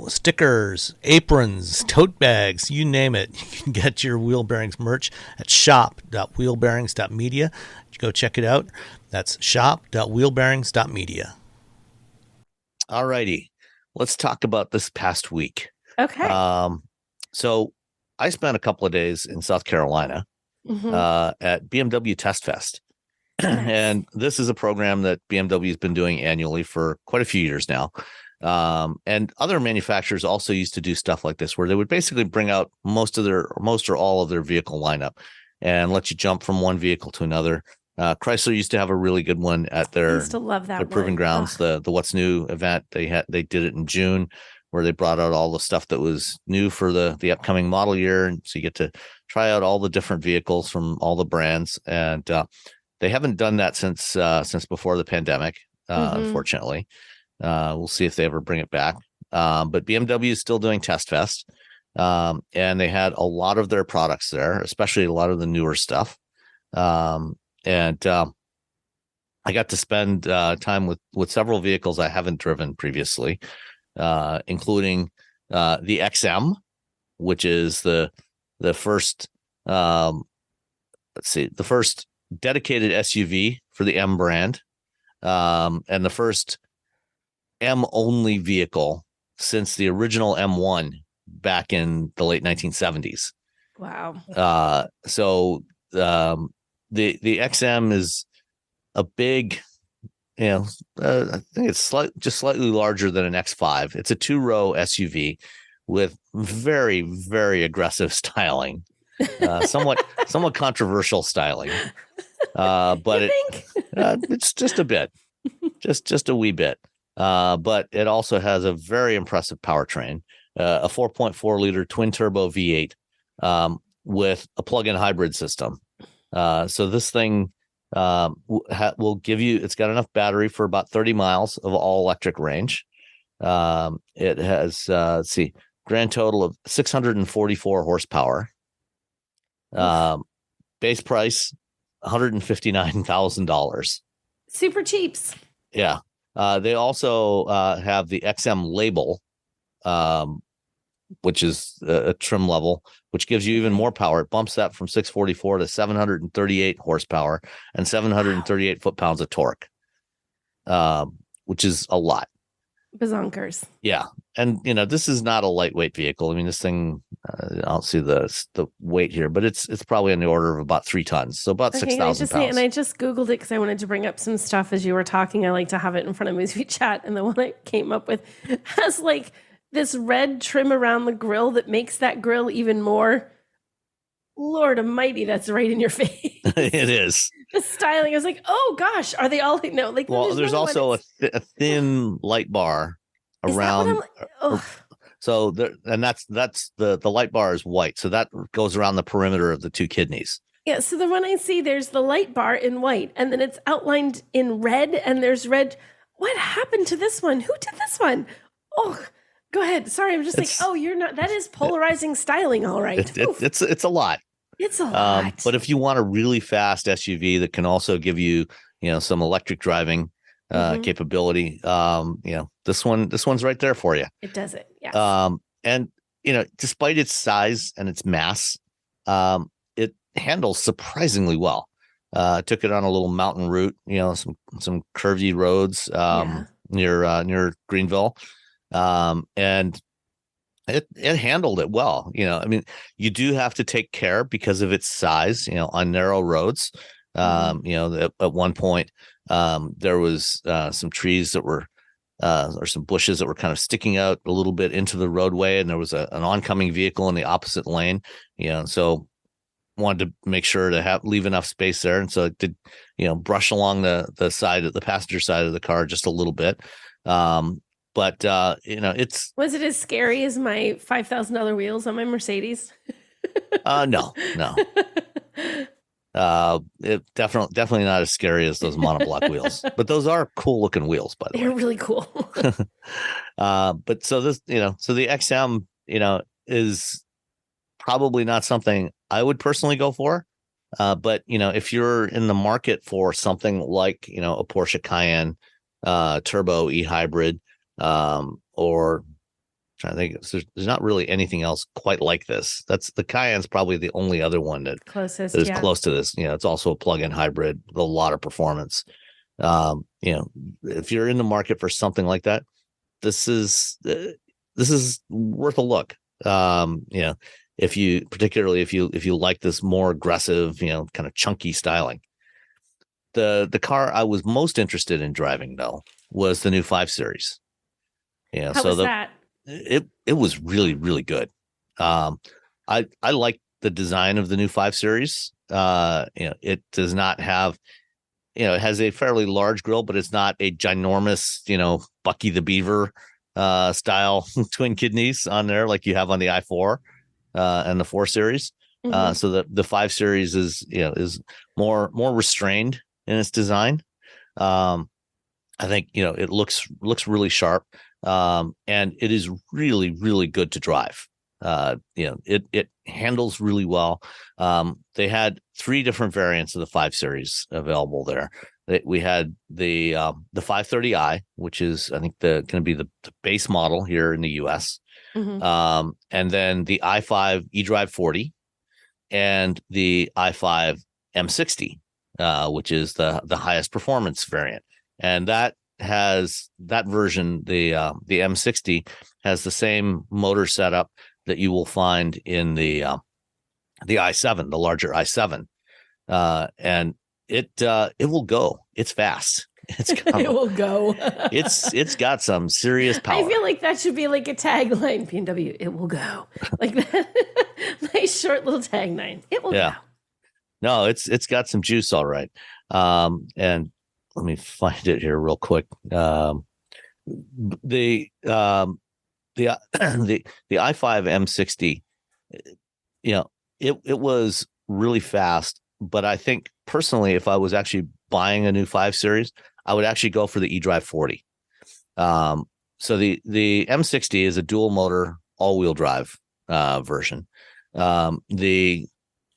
stickers, aprons, tote bags, you name it. You can get your Wheel Bearings merch at shop.wheelbearings.media. Go check it out. That's shop.wheelbearings.media. All righty. Let's talk about this past week. Okay. So I spent a couple of days in South Carolina at BMW Test Fest. And this is a program that BMW has been doing annually for quite a few years now. And other manufacturers also used to do stuff like this, where they would basically bring out most or all of their vehicle lineup and let you jump from one vehicle to another. Chrysler used to have a really good one at their Proving Grounds, the What's New event. They did it in June, where they brought out all the stuff that was new for the upcoming model year, and so you get to try out all the different vehicles from all the brands. And they haven't done that since before the pandemic, unfortunately. We'll see if they ever bring it back. But BMW is still doing Test Fest, and they had a lot of their products there, especially a lot of the newer stuff. And I got to spend time with several vehicles I haven't driven previously, including the XM, which is the first the first dedicated SUV for the M brand, and the first M only vehicle since the original M1 back in the late 1970s. Wow. So the XM is a big, I think it's slightly larger than an X5. It's a 2-row SUV with very, very aggressive styling, somewhat controversial styling, but it's just a bit, just a wee bit. But it also has a very impressive powertrain, a 4.4 liter twin turbo V8 with a plug-in hybrid system. So this thing will give you, it's got enough battery for about 30 miles of all electric range. It has, grand total of 644 horsepower. Base price, $159,000. Super cheaps. Yeah. They also have the XM label, which is a trim level, which gives you even more power. It bumps that from 644 to 738 horsepower and 738 foot-pounds of torque, which is a lot. Bazonkers. Yeah. And, this is not a lightweight vehicle. I mean, this thing, I don't see the weight here, but it's probably in the order of about 3 tons. So about 6,000 pounds. And I just Googled it because I wanted to bring up some stuff as you were talking. I like to have it in front of me as we chat. And the one I came up with has this red trim around the grill that makes that grill even more, Lord almighty, that's right in your face. It is. The styling, I was like, oh gosh, are they all well, there's also a thin light bar around. So that's the light bar is white. So that goes around the perimeter of the 2 kidneys. Yeah, so the one I see, there's the light bar in white, and then it's outlined in red, and there's red. What happened to this one? Who did this one? Oh, go ahead. Sorry, I'm just you're not. That is polarizing styling, all right. It's a lot. It's a lot. But if you want a really fast SUV that can also give you, some electric driving capability, this one's right there for you. It does it. Yeah. And despite its size and its mass, it handles surprisingly well. Took it on a little mountain route, some curvy roads near Greenville, and it handled it well. You do have to take care because of its size, on narrow roads. At one point, there was some trees that were or some bushes that were kind of sticking out a little bit into the roadway, and there was an oncoming vehicle in the opposite lane. So wanted to make sure to leave enough space there, and so it did, brush along the side of the passenger side of the car just a little bit. But it's was it as scary as my $5,000 wheels on my Mercedes? No. It definitely not as scary as those monoblock wheels, but those are cool looking wheels, by the way. They're really cool. But so this, so the XM, is probably not something I would personally go for. But if you're in the market for something like, a Porsche Cayenne, turbo e-hybrid, or trying to think, there's not really anything else quite like this. The Cayenne's probably the only other one that is close to this. It's also a plug-in hybrid with a lot of performance. If you're in the market for something like that, this is worth a look. If you like this more aggressive, kind of chunky styling. The car I was most interested in driving though was the new 5 Series. How was that? It was really, really good. I like the design of the new 5 Series. It does not have, it has a fairly large grille, but it's not a ginormous, Bucky the Beaver style twin kidneys on there like you have on the i4 and the 4 Series. Mm-hmm. So the 5 Series is more restrained in its design. I think it looks really sharp. And it is really, really good to drive. It handles really well. They had 3 different variants of the 5 Series available there. We had the 530i, which is, I think, going to be the base model here in the US. Mm-hmm. And then the i5 eDrive 40 and the i5 M60, which is the highest performance variant. And that version, the M60, has the same motor setup that you will find in the i7, the larger i7, and it will go. It's fast. It will go. It's got some serious power. I feel like that should be like a tagline. BMW, it will go. Like that. Nice short little tagline. It will go. No, it's got some juice, all right. And let me find it here real quick. The i5 M60, it was really fast, but I think personally, if I was actually buying a new 5 Series, I would actually go for the eDrive 40. So the M60 is a dual motor, all-wheel drive version. The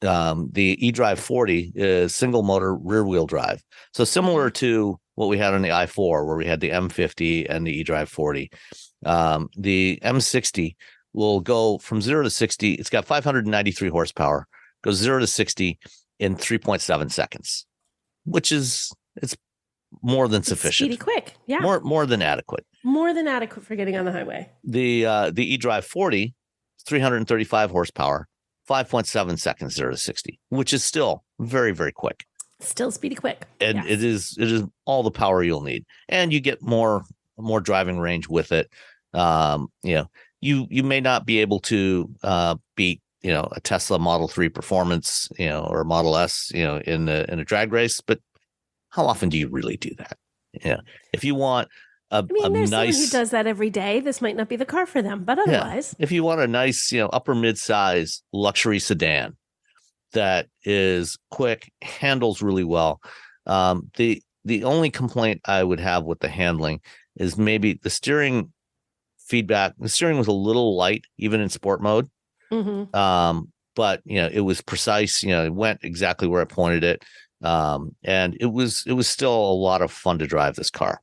eDrive 40 is single motor rear wheel drive. So similar to what we had on the i4, where we had the M50 and the eDrive 40. The M60 will go from 0 to 60. It's got 593 horsepower, goes 0 to 60 in 3.7 seconds, which it's more than sufficient. Speedy quick. Yeah. More than adequate. More than adequate for getting on the highway. The eDrive 40 is 335 horsepower, 5.7 seconds 0 to 60, which is still very, very quick. Still speedy quick. And yes. it is all the power you'll need. And you get more driving range with it. You may not be able to beat a Tesla Model 3 Performance, or Model S, in a drag race, but how often do you really do that? Yeah. If you want there's nice, someone who does that every day. This might not be the car for them, but otherwise, if you want a nice, upper mid-size luxury sedan, that is quick, handles really well. The only complaint I would have with the handling is maybe the steering feedback. The steering was a little light, even in sport mode. But it was precise. It went exactly where I pointed it, and it was still a lot of fun to drive this car.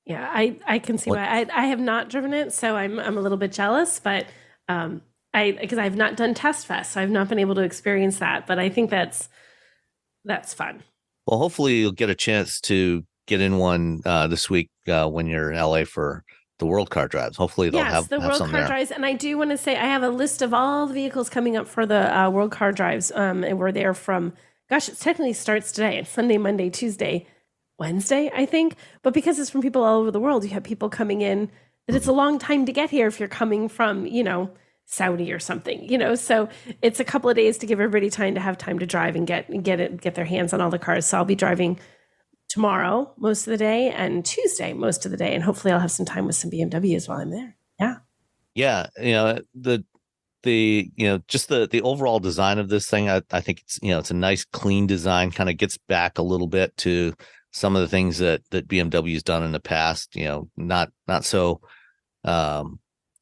Yeah, I can see why. I have not driven it, so I'm a little bit jealous, but because I've not done Test Fest, so I've not been able to experience that. But I think that's fun. Well, hopefully you'll get a chance to get in one this week when you're in LA for the World Car Drives. Hopefully they'll have the World Car Drives. And I do want to say I have a list of all the vehicles coming up for the World Car Drives. And we're there from, it technically starts today. It's Sunday, Monday, Tuesday, Wednesday, I think. But because it's from people all over the world, you have people coming in. And it's a long time to get here if you're coming from, Saudi or something, so it's a couple of days to give everybody time to have time to drive and get their hands on all the cars. So I'll be driving tomorrow most of the day and Tuesday most of the day, and hopefully I'll have some time with some BMWs while I'm there. Yeah, just the overall design of this thing, I think it's a nice clean design, kind of gets back a little bit to some of the things that BMW's done in the past, not so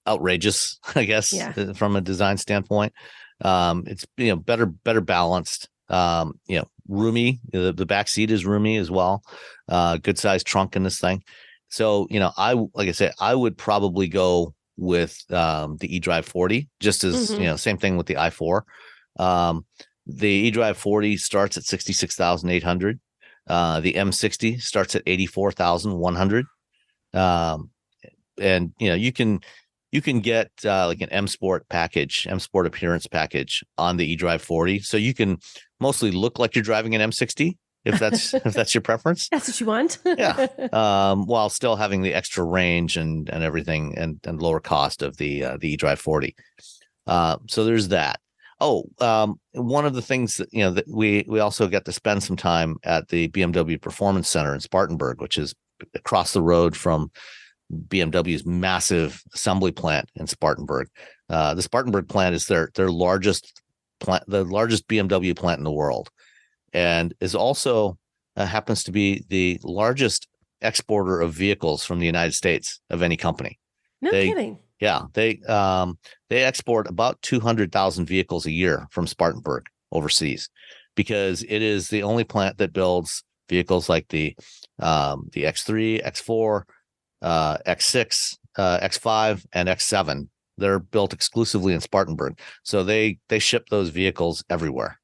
outrageous, I guess, from a design standpoint. It's better balanced, roomy. The back seat is roomy as well. Good sized trunk in this thing. So I would probably go with the eDrive 40, just as same thing with the i4. The eDrive 40 starts at 66,800. The M60 starts at 84,100. And you can get like an M Sport appearance package on the eDrive 40. So you can mostly look like you're driving an M60 if that's your preference. That's what you want. Yeah. While still having the extra range and everything and lower cost of the eDrive 40. So there's that. One of the things that, that we also get to spend some time at the BMW Performance Center in Spartanburg, which is across the road from BMW's massive assembly plant in Spartanburg. The Spartanburg plant is their largest plant, the largest BMW plant in the world, and is also happens to be the largest exporter of vehicles from the United States of any company. No kidding. Yeah, they export about 200,000 vehicles a year from Spartanburg overseas, because it is the only plant that builds vehicles like the X3, X4, X6, X5, and X7. They're built exclusively in Spartanburg, so they ship those vehicles everywhere.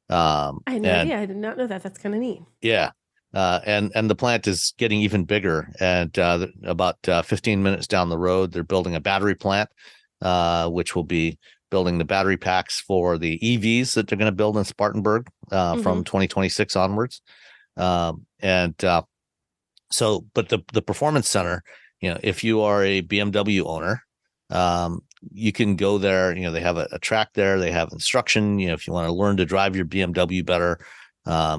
I had no idea. I did not know that. That's kind of neat. Yeah. And the plant is getting even bigger. And about 15 minutes down the road, they're building a battery plant, which will be building the battery packs for the EVs that they're going to build in Spartanburg from 2026 onwards. So, but the Performance Center, if you are a BMW owner, you can go there. They have a track there. They have instruction. If you want to learn to drive your BMW better,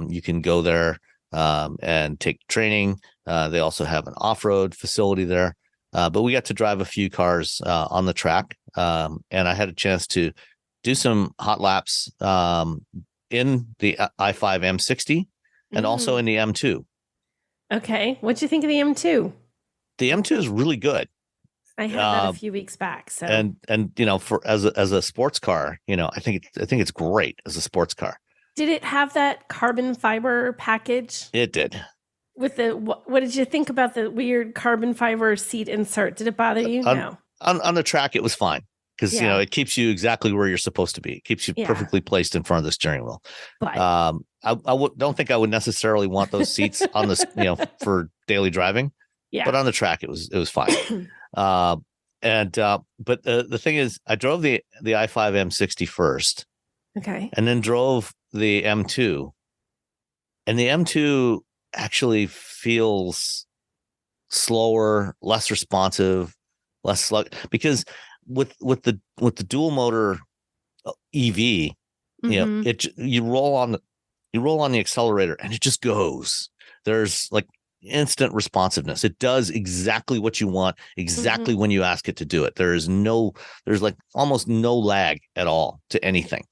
you can go there and take training. They also have an off-road facility there. But we got to drive a few cars on the track, and I had a chance to do some hot laps in the i5 M60 and also in the M2. Okay. What'd you think of the M2? The M2 is really good. I had that a few weeks back. So and for as a sports car, I think it's great as a sports car. Did it have that carbon fiber package? It did. With what did you think about the weird carbon fiber seat insert? Did it bother you? No. On the track, it was fine. Because it keeps you exactly where you're supposed to be. It keeps you perfectly placed in front of the steering wheel. But I don't think I would necessarily want those seats on this, for daily driving. Yeah. But on the track, it was fine. But the thing is, I drove the i5 M60 first. Okay. And then drove the M2, and the M2 actually feels slower, less responsive, less slug, because with the dual motor EV, you roll on the accelerator and it just goes. There's like instant responsiveness. It does exactly what you want, exactly when you ask it to do it. There's like almost no lag at all to anything.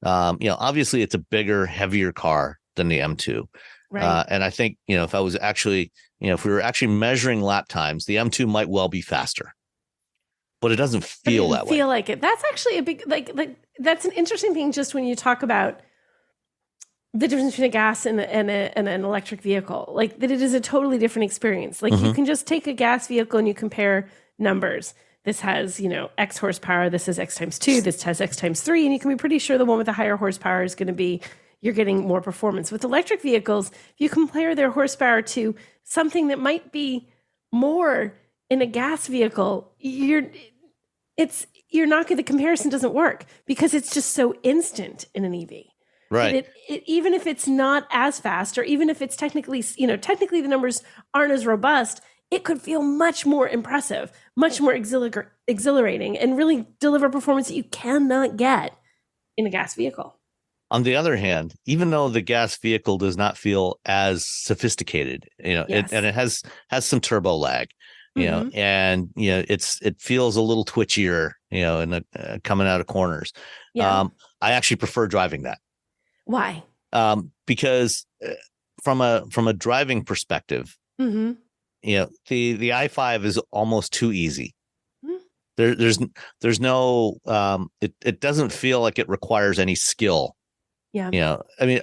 Obviously it's a bigger, heavier car than the M2. Right. And I think, if I was actually, if we were actually measuring lap times, the M2 might well be faster, but it doesn't feel that way. Feel like it. That's actually a big, like that's an interesting thing. Just when you talk about the difference between a gas and an electric vehicle, like that it is a totally different experience. Like you can just take a gas vehicle and you compare numbers. This has, X horsepower. This is X times 2. This has X times 3. And you can be pretty sure the one with the higher horsepower is going to be, you're getting more performance. With electric vehicles, if you compare their horsepower to something that might be more in a gas vehicle, you're not going, the comparison doesn't work because it's just so instant in an EV. Right. Even if it's not as fast, or even if it's technically the numbers aren't as robust, it could feel much more impressive, much more exhilarating, and really deliver performance that you cannot get in a gas vehicle. On the other hand, even though the gas vehicle does not feel as sophisticated, Yes. it has some turbo lag, and it feels a little twitchier, coming out of corners. Yeah. I actually prefer driving that. Why? Because from a driving perspective, Mm-hmm. the i5 is almost too easy. Mm-hmm. There's no it doesn't feel like it requires any skill. Yeah. I mean,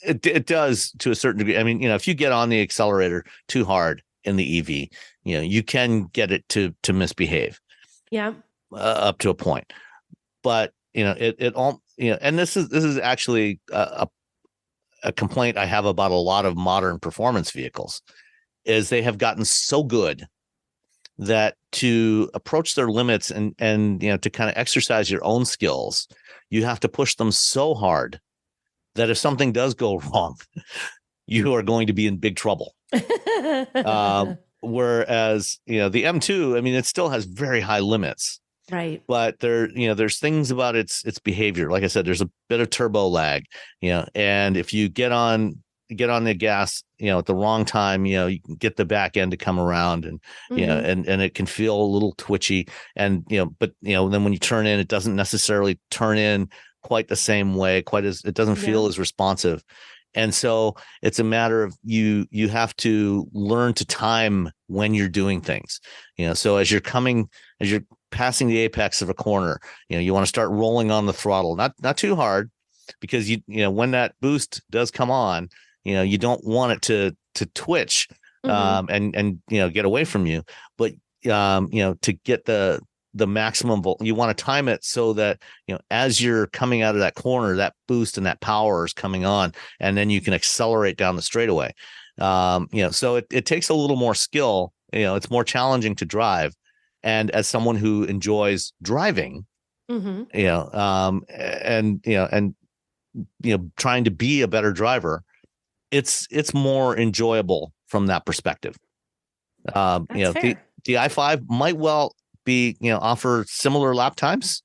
it does to a certain degree. I mean, if you get on the accelerator too hard in the EV, you can get it to misbehave. Yeah. Up to a point, but it all, and this is actually a complaint I have about a lot of modern performance vehicles, is they have gotten so good that to approach their limits and to kind of exercise your own skills, you have to push them so hard that if something does go wrong, you are going to be in big trouble. Whereas, the M2, I mean, it still has very high limits, Right. but there's things about its behavior. Like I said, there's a bit of turbo lag, and if you get on the gas, at the wrong time, you can get the back end to come around, and, and it can feel a little twitchy, and, but, then when you turn in, it doesn't necessarily turn in quite the same way, it doesn't feel as responsive. And so it's a matter of you have to learn to time when you're doing things, so as you're passing the apex of a corner, you want to start rolling on the throttle, not too hard, because when that boost does come on, you don't want it to twitch, and get away from you, but to get the maximum you want to time it so that as you're coming out of that corner, that boost and that power is coming on, and then you can accelerate down the straightaway. So it takes a little more skill. It's more challenging to drive, and as someone who enjoys driving, and trying to be a better driver, it's more enjoyable from that perspective. Fair. The i5 might well be, offer similar lap times,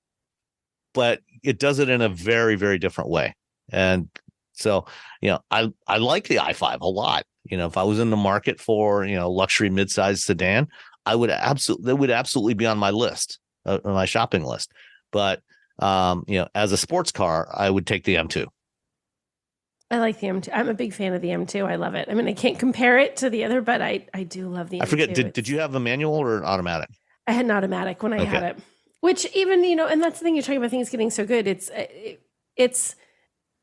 but it does it in a very, very different way. And so, I like the i5 a lot. If I was in the market for, luxury midsize sedan, that would absolutely be on my list, on my shopping list. But, as a sports car, I would take the M2. I like the M2. I'm a big fan of the M2. I love it. I mean, I can't compare it to the other, but I do love the M2. I forget, did you have a manual or an automatic? I had an automatic when I had it, which even, and that's the thing you're talking about, things getting so good. It's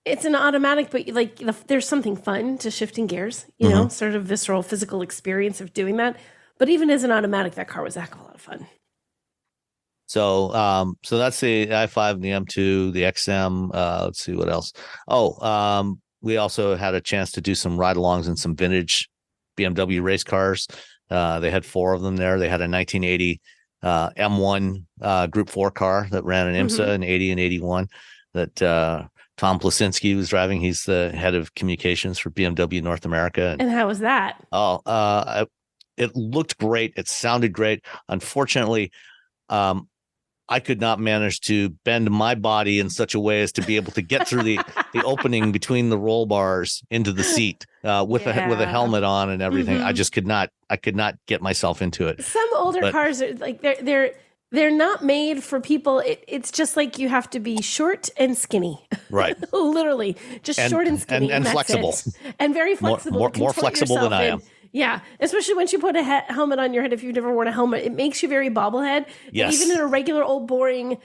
an automatic, but like there's something fun to shifting gears, sort of visceral physical experience of doing that. But even as an automatic, that car was a heck of a lot of fun. So, so that's the i5 and the M2, the XM. Let's see what else. We also had a chance to do some ride-alongs in some vintage BMW race cars. They had 4 of them there. They had a 1980 M1 Group 4 car that ran an IMSA in 80 and 81 that Tom Plasinski was driving. He's the head of communications for BMW North America. And how was that? It looked great. It sounded great. Unfortunately, I could not manage to bend my body in such a way as to be able to get through the opening between the roll bars into the seat with a helmet on and everything. I just could not get myself into it. Some older cars are like they're they're not made for people. It's just like you have to be short and skinny. Right. Literally, just short and skinny. And that's flexible. it. And very flexible. More flexible than I am. Yeah, especially once you put a helmet on your head. If you've never worn a helmet, it makes you very bobblehead. Yes. And even in a regular old boring,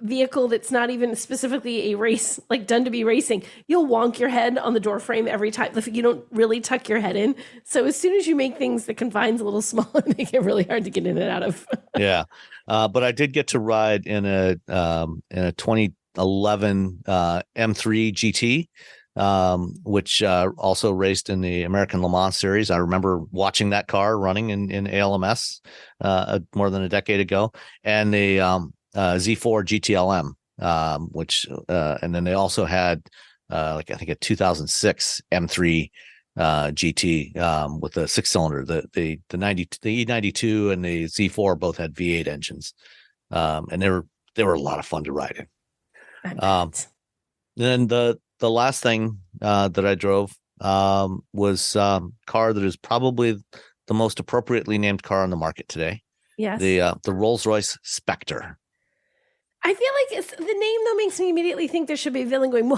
vehicle that's not even specifically a race, like done to be racing, you'll wonk your head on the door frame every time. You don't really tuck your head in. So as soon as you make things, the confines a little small, it make it really hard to get in and out of. Yeah. But I did get to ride in a 2011 M3 GT, which also raced in the American Le Mans series. I remember watching that car running in ALMS more than a decade ago, and the Z4 GTLM, which and then they also had I think a 2006 M3 GT with a 6-cylinder. The E92 and the Z4 both had V8 engines, and they were a lot of fun to ride in. Then the last thing that I drove was car that is probably the most appropriately named car on the market today. Yes, the Rolls-Royce Spectre. I feel like the name, though, makes me immediately think there should be a villain going,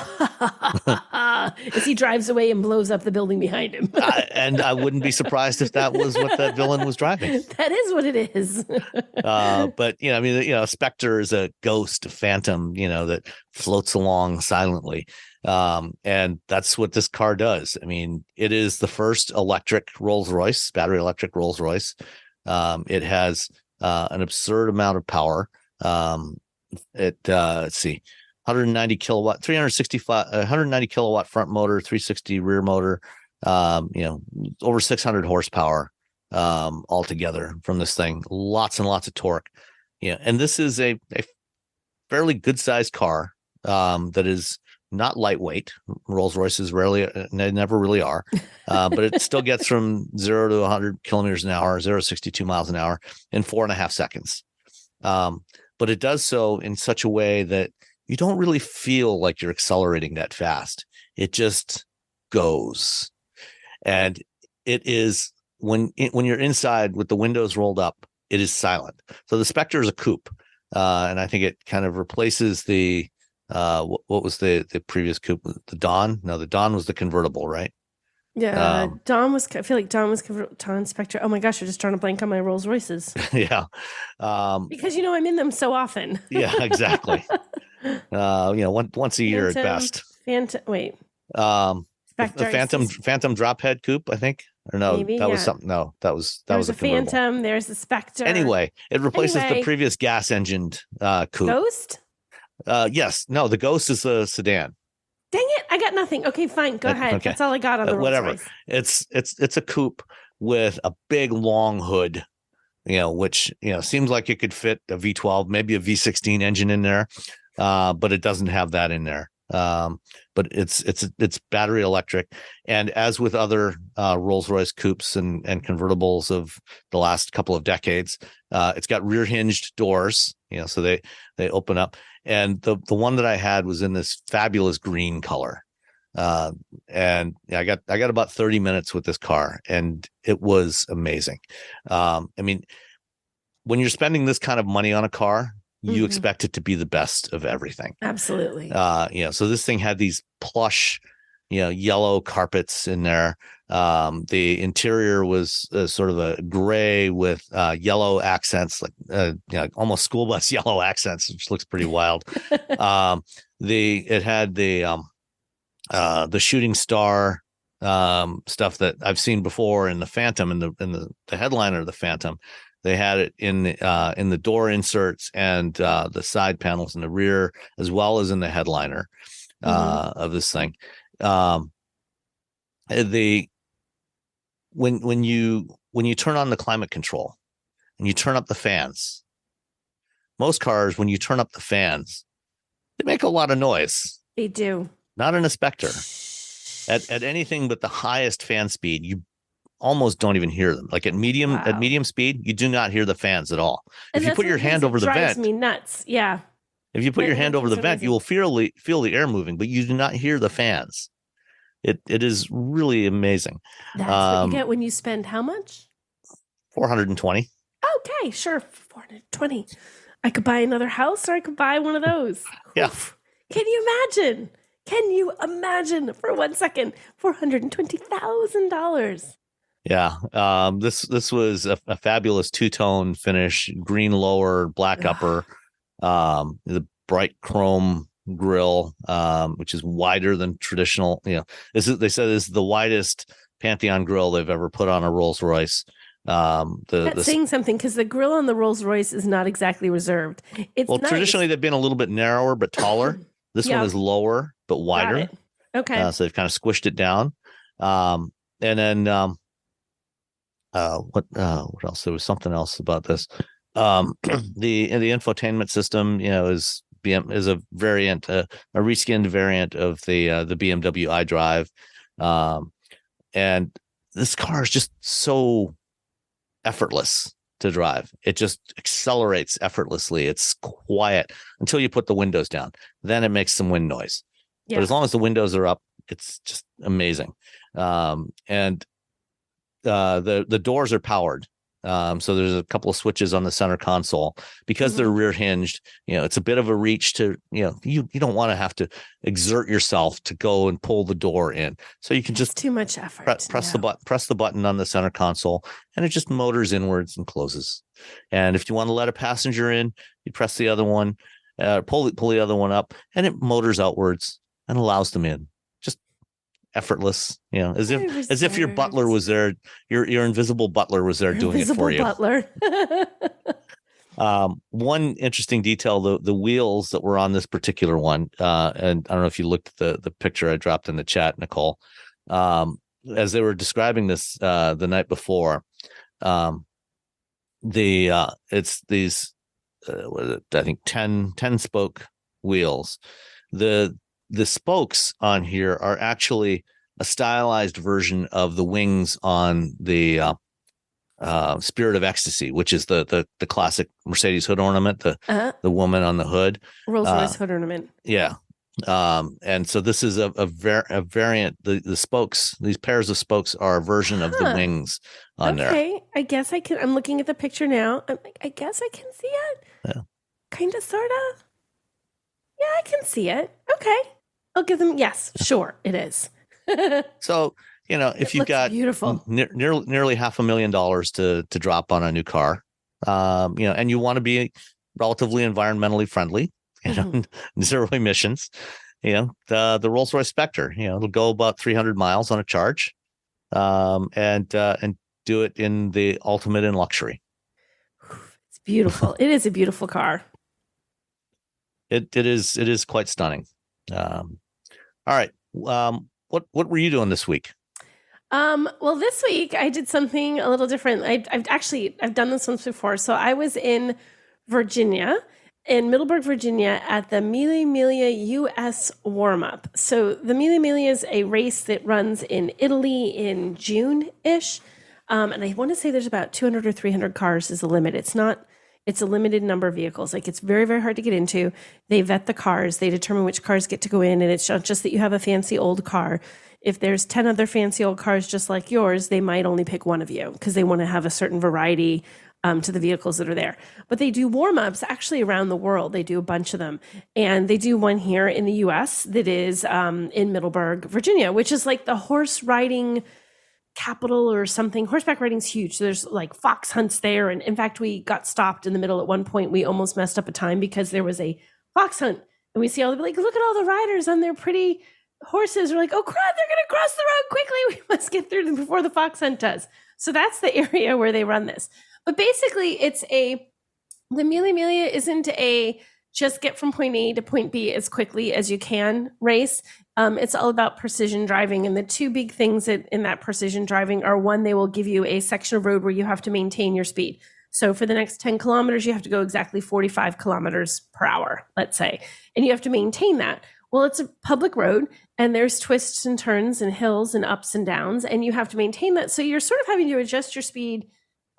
as he drives away and blows up the building behind him. And I wouldn't be surprised if that was what that villain was driving. That is what it is. But, Spectre is a ghost, a phantom, that floats along silently. And that's what this car does. I mean, it is the first electric Rolls-Royce, battery electric Rolls-Royce. It has an absurd amount of power. Let's see, 190 kilowatt, 190 kilowatt front motor, 360 rear motor, over 600 horsepower, altogether from this thing. Lots and lots of torque. And this is a fairly good sized car, that is not lightweight. Rolls-Royces rarely, they never really are, but it still gets from 0 to 100 kilometers an hour, 0 to 62 miles an hour in 4.5 seconds. But it does so in such a way that you don't really feel like you're accelerating that fast. It just goes. And it is, when you're inside with the windows rolled up, it is silent. So the Spectre is a coupe. And I think it kind of replaces the, what was the previous coupe? The Dawn? No, the Dawn was the convertible, right? Yeah, I feel like Dawn was Dawn Spectre. Oh my gosh, I'm just trying to blank on my Rolls Royces. Yeah. Because I'm in them so often. Yeah, exactly. Once a year at best. Wait. The Phantom drop head coupe, I think. Or no, maybe, was something. No, that was a Phantom. There's the Spectre. Anyway, it replaces the previous gas engined coupe. Ghost? Yes. No, the Ghost is a sedan. Dang it! I got nothing. Okay, fine. Go ahead. Okay. That's all I got on the Rolls-Royce. It's a coupe with a big long hood, which seems like it could fit a V12, maybe a V16 engine in there, but it doesn't have that in there. But it's battery electric, and as with other Rolls-Royce coupes and convertibles of the last couple of decades, it's got rear hinged doors, so they open up. And the one that I had was in this fabulous green color. And I got about 30 minutes with this car, and it was amazing. I mean, when you're spending this kind of money on a car, you expect it to be the best of everything. Absolutely. So this thing had these plush, yellow carpets in there. The interior was sort of a gray with yellow accents, like almost school bus yellow accents, which looks pretty wild. It had the shooting star stuff that I've seen before in the Phantom, in the headliner of the Phantom. They had it in the door inserts and the side panels in the rear, as well as in the headliner of this thing. When you turn on the climate control and you turn up the fans, most cars, when you turn up the fans, they make a lot of noise. They do. Not in a Spectre. At anything but the highest fan speed, you almost don't even hear them. Like at medium speed, you do not hear the fans at all. And if you put your hand over the vent, drives me nuts. Yeah. If you put your hand over the vent, you will feel the air moving, but you do not hear the fans. It is really amazing. That's what you get when you spend how much? $420. Oh, Okay, sure, 420. I could buy another house, or I could buy one of those. Yeah. Oof. Can you imagine? Can you imagine for 1 second $420,000? Yeah. This was a fabulous two-tone finish, green lower, black upper, the bright chrome grille, which is wider than traditional. They said this is the widest Pantheon grille they've ever put on a Rolls-Royce. That's saying something, because the grille on the Rolls-Royce is not exactly reserved. It's nice. Traditionally they've been a little bit narrower but taller. This one is lower but wider. Okay. So they've kind of squished it down. And then what else? There was something else about this. The infotainment system, is a variant, a reskinned variant of the BMW iDrive. And this car is just so effortless to drive. It just accelerates effortlessly. It's quiet until you put the windows down. Then it makes some wind noise. Yeah. But as long as the windows are up, it's just amazing. And the doors are powered. So there's a couple of switches on the center console because they're rear hinged. It's a bit of a reach to, you don't want to have to exert yourself to go and pull the door in. So you can just too much effort. Press the button on the center console, and it just motors inwards and closes. And if you want to let a passenger in, you press the other one, pull the other one up, and it motors outwards and allows them in. Effortless, as if your butler was there, your invisible butler was there doing it for you. Butler. One interesting detail: the wheels that were on this particular one, and I don't know if you looked at the picture I dropped in the chat, Nicole. As they were describing this the night before, it's these I think 10 spoke wheels. The spokes on here are actually a stylized version of the wings on the Spirit of Ecstasy, which is the classic Mercedes hood ornament, the woman on the hood. Rolls-Royce hood ornament. Yeah. And so this is a variant. The spokes, these pairs of spokes are a version of the wings on there. Okay. I guess I can. I'm looking at the picture now. I guess I can see it. Yeah. Kind of, sort of. Yeah, I can see it. Okay. I'll give them, yes, sure, it is. So, if you've got beautiful. nearly $500,000 to drop on a new car, and you want to be relatively environmentally friendly, zero emissions, the Rolls-Royce Spectre, it'll go about 300 miles on a charge, and do it in the ultimate in luxury. It's beautiful. It is a beautiful car. It is quite stunning. All right. What were you doing this week? Well, this week I did something a little different. I've done this once before. So I was in Virginia, in Middleburg, Virginia, at the Mille Miglia US Warmup. So the Mille Miglia is a race that runs in Italy in June-ish. And I want to say there's about 200 or 300 cars is the limit. It's a limited number of vehicles. Like, it's very, very hard to get into. They vet the cars. They determine which cars get to go in. And it's not just that you have a fancy old car. If there's 10 other fancy old cars just like yours, they might only pick one of you because they want to have a certain variety to the vehicles that are there. But they do warm-ups actually around the world. They do a bunch of them. And they do one here in the U.S. that is in Middleburg, Virginia, which is like the horse riding capital or something. Horseback riding's huge. So there's like fox hunts there. And in fact, we got stopped in the middle at one point. We almost messed up a time because there was a fox hunt. And we see all the, like, look at all the riders on their pretty horses. We're like, oh crap, they're going to cross the road quickly. We must get through them before the fox hunt does. So that's the area where they run this. But basically the Mille Miglia isn't a just get from point A to point B as quickly as you can race. It's all about precision driving. And the two big things in that precision driving are, one, they will give you a section of road where you have to maintain your speed. So for the next 10 kilometers, you have to go exactly 45 kilometers per hour, let's say, and you have to maintain that. Well, it's a public road and there's twists and turns and hills and ups and downs, and you have to maintain that. So you're sort of having to adjust your speed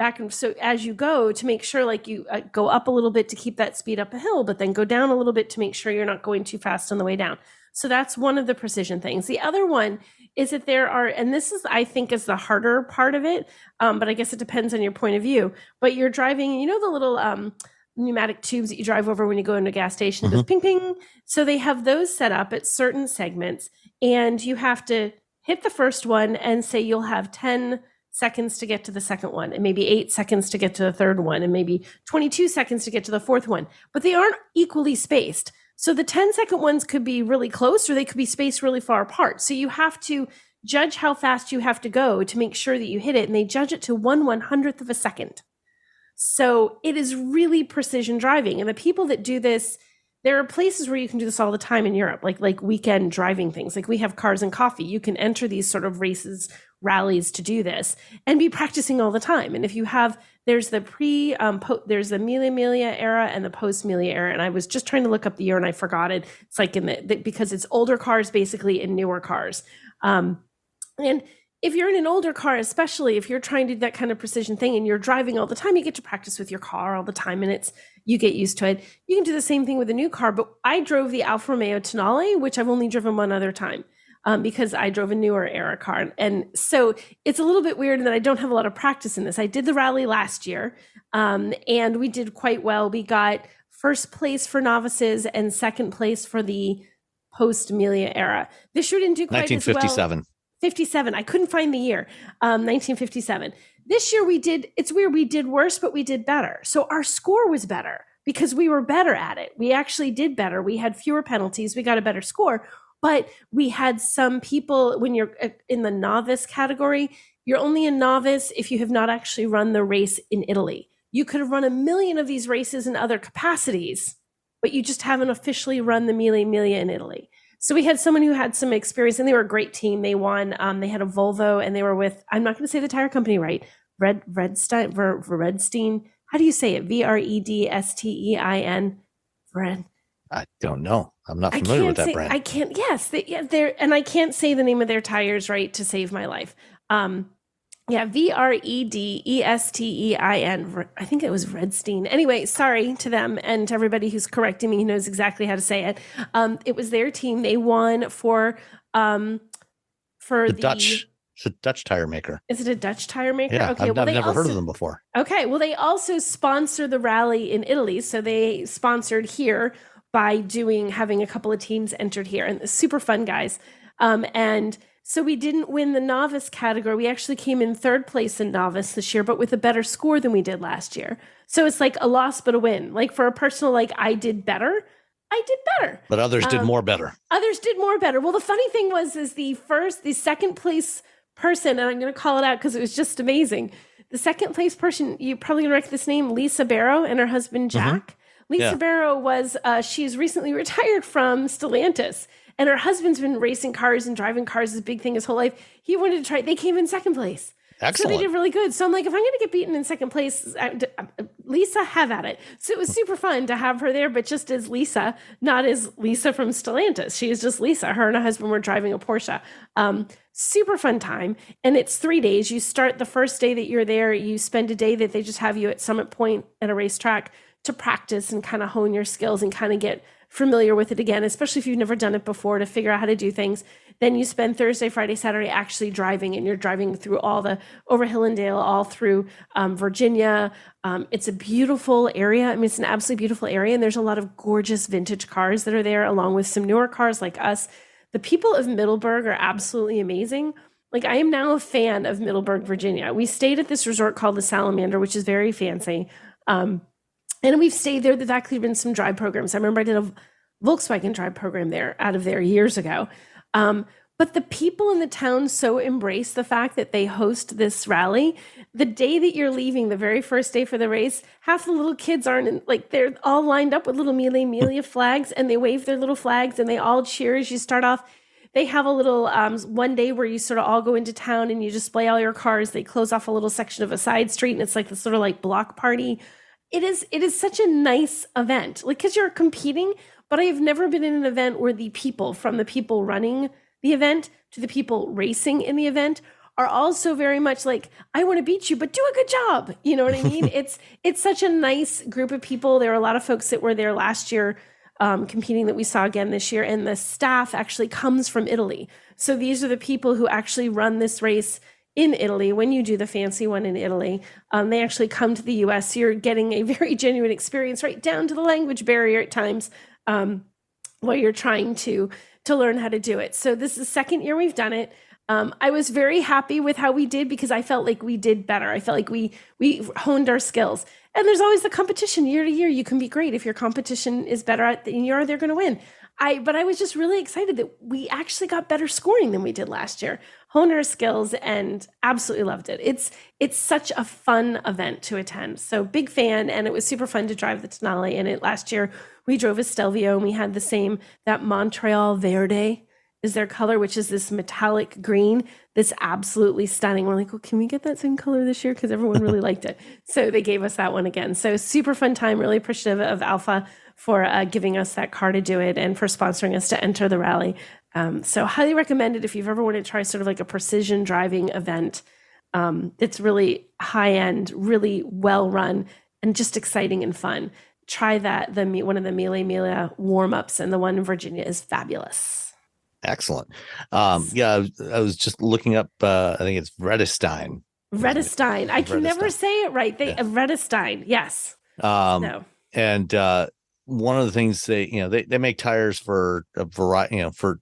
back. And so as you go, to make sure like you go up a little bit to keep that speed up a hill, but then go down a little bit to make sure you're not going too fast on the way down. So that's one of the precision things. The other one is that there are, and this is, I think, is the harder part of it, but I guess it depends on your point of view. But you're driving, you know, the little pneumatic tubes that you drive over when you go into a gas station, it goes ping, ping. So they have those set up at certain segments, and you have to hit the first one and say you'll have 10 seconds to get to the second one, and maybe 8 seconds to get to the third one, and maybe 22 seconds to get to the fourth one. But they aren't equally spaced. So the 10-second ones could be really close, or they could be spaced really far apart. So you have to judge how fast you have to go to make sure that you hit it, and they judge it to 1/100th of a second. So it is really precision driving. And the people that do this, there are places where you can do this all the time in Europe, like weekend driving things. Like we have Cars and Coffee. You can enter these sort of races, rallies to do this and be practicing all the time. And if you have, there's the there's the Mille Miglia era and the post Miglia era. And I was just trying to look up the year and I forgot it. It's like because it's older cars basically and newer cars. And if you're in an older car, especially if you're trying to do that kind of precision thing and you're driving all the time, you get to practice with your car all the time and you get used to it. You can do the same thing with a new car, but I drove the Alfa Romeo Tonale, which I've only driven one other time because I drove a newer era car. And so it's a little bit weird in that I don't have a lot of practice in this. I did the rally last year and we did quite well. We got first place for novices and second place for the post-Miglia era. This year didn't do quite 1957. as well. 57. I couldn't find the year. 1957. This year it's weird. We did worse, but we did better. So our score was better because we were better at it. We actually did better. We had fewer penalties. We got a better score, but we had some people, when you're in the novice category, you're only a novice if you have not actually run the race in Italy. You could have run a million of these races in other capacities, but you just haven't officially run the Mille Miglia in Italy. So we had someone who had some experience, and they were a great team. They won. They had a Volvo, and they were with, I'm not going to say the tire company right, Vredstein. How do you say it? Vredstein. Vred. I don't know. I'm not familiar with that brand. I can't. Yes, and I can't say the name of their tires right to save my life. Vredestein. I think it was Redstein. Anyway, sorry to them and to everybody who's correcting me, who knows exactly how to say it. It was their team. They won for the Dutch. It's a Dutch tire maker. Is it a Dutch tire maker? Yeah, okay, I've never heard of them before. Okay, well, they also sponsor the rally in Italy. So they sponsored here by having a couple of teams entered here, and super fun guys. And so we didn't win the novice category. We actually came in third place in novice this year, but with a better score than we did last year. So it's like a loss, but a win. Like for a personal, like I did better. But others did more better. Others did more better. Well, the funny thing was the second place person, and I'm going to call it out because it was just amazing. The second place person, you probably recognize this name, Lisa Barrow, and her husband, Jack. Mm-hmm. Lisa Barrow was, she's recently retired from Stellantis. And her husband's been racing cars and driving cars, is a big thing his whole life. He wanted to try. They came in second place. Excellent. So they did really good. So I'm like, if I'm going to get beaten in second place, Lisa, have at it. So it was super fun to have her there, but just as Lisa, not as Lisa from Stellantis. She is just Lisa. Her and her husband were driving a Porsche. Super fun time. And it's 3 days. You start the first day that you're there. You spend a day that they just have you at Summit Point at a racetrack to practice and kind of hone your skills and kind of get familiar with it again, especially if you've never done it before, to figure out how to do things. Then you spend Thursday, Friday, Saturday actually driving, and you're driving through over Hillendale, all through Virginia. It's a beautiful area. I mean, it's an absolutely beautiful area, and there's a lot of gorgeous vintage cars that are there, along with some newer cars like us. The people of Middleburg are absolutely amazing. Like, I am now a fan of Middleburg, Virginia. We stayed at this resort called the Salamander, which is very fancy. And we've stayed there. There's actually been some drive programs. I remember I did a Volkswagen drive program out of there years ago. But the people in the town so embrace the fact that they host this rally. The day that you're leaving, the very first day for the race, half the little kids they're all lined up with little Mille Miglia flags, and they wave their little flags and they all cheer as you start off. They have a little one day where you sort of all go into town and you display all your cars. They close off a little section of a side street, and it's like this sort of like block party. It is such a nice event, like, because you're competing, but I have never been in an event where from the people running the event to the people racing in the event are also very much like, I want to beat you, but do a good job. You know what I mean? It's such a nice group of people. There are a lot of folks that were there last year competing that we saw again this year, and the staff actually comes from Italy. So these are the people who actually run this race in Italy. When you do the fancy one in Italy, they actually come to the US. So you're getting a very genuine experience, right down to the language barrier at times, while you're trying to learn how to do it. So this is the second year we've done it. I was very happy with how we did because I felt like we did better. I felt like we honed our skills. And there's always the competition year to year. You can be great. If your competition is better than you are, they're going to win. But I was just really excited that we actually got better scoring than we did last year, honed our skills, and absolutely loved it. It's such a fun event to attend. So big fan, and it was super fun to drive the Tonale in it. Last year, we drove a Stelvio, and we had that Montreal Verde is their color, which is this metallic green that's absolutely stunning. We're like, well, can we get that same color this year? Because everyone really liked it. So they gave us that one again. So super fun time, really appreciative of Alpha for giving us that car to do it and for sponsoring us to enter the rally. So highly recommend it if you've ever wanted to try sort of like a precision driving event. It's really high end, really well run, and just exciting and fun. Try that, one of the Mille Miglia Warmups, and the one in Virginia is fabulous. Excellent. Yeah, I was just looking up, I think it's Vredestein. Vredestein. I can never say it right. Vredestein. Yes. And one of the things they make tires for a variety, for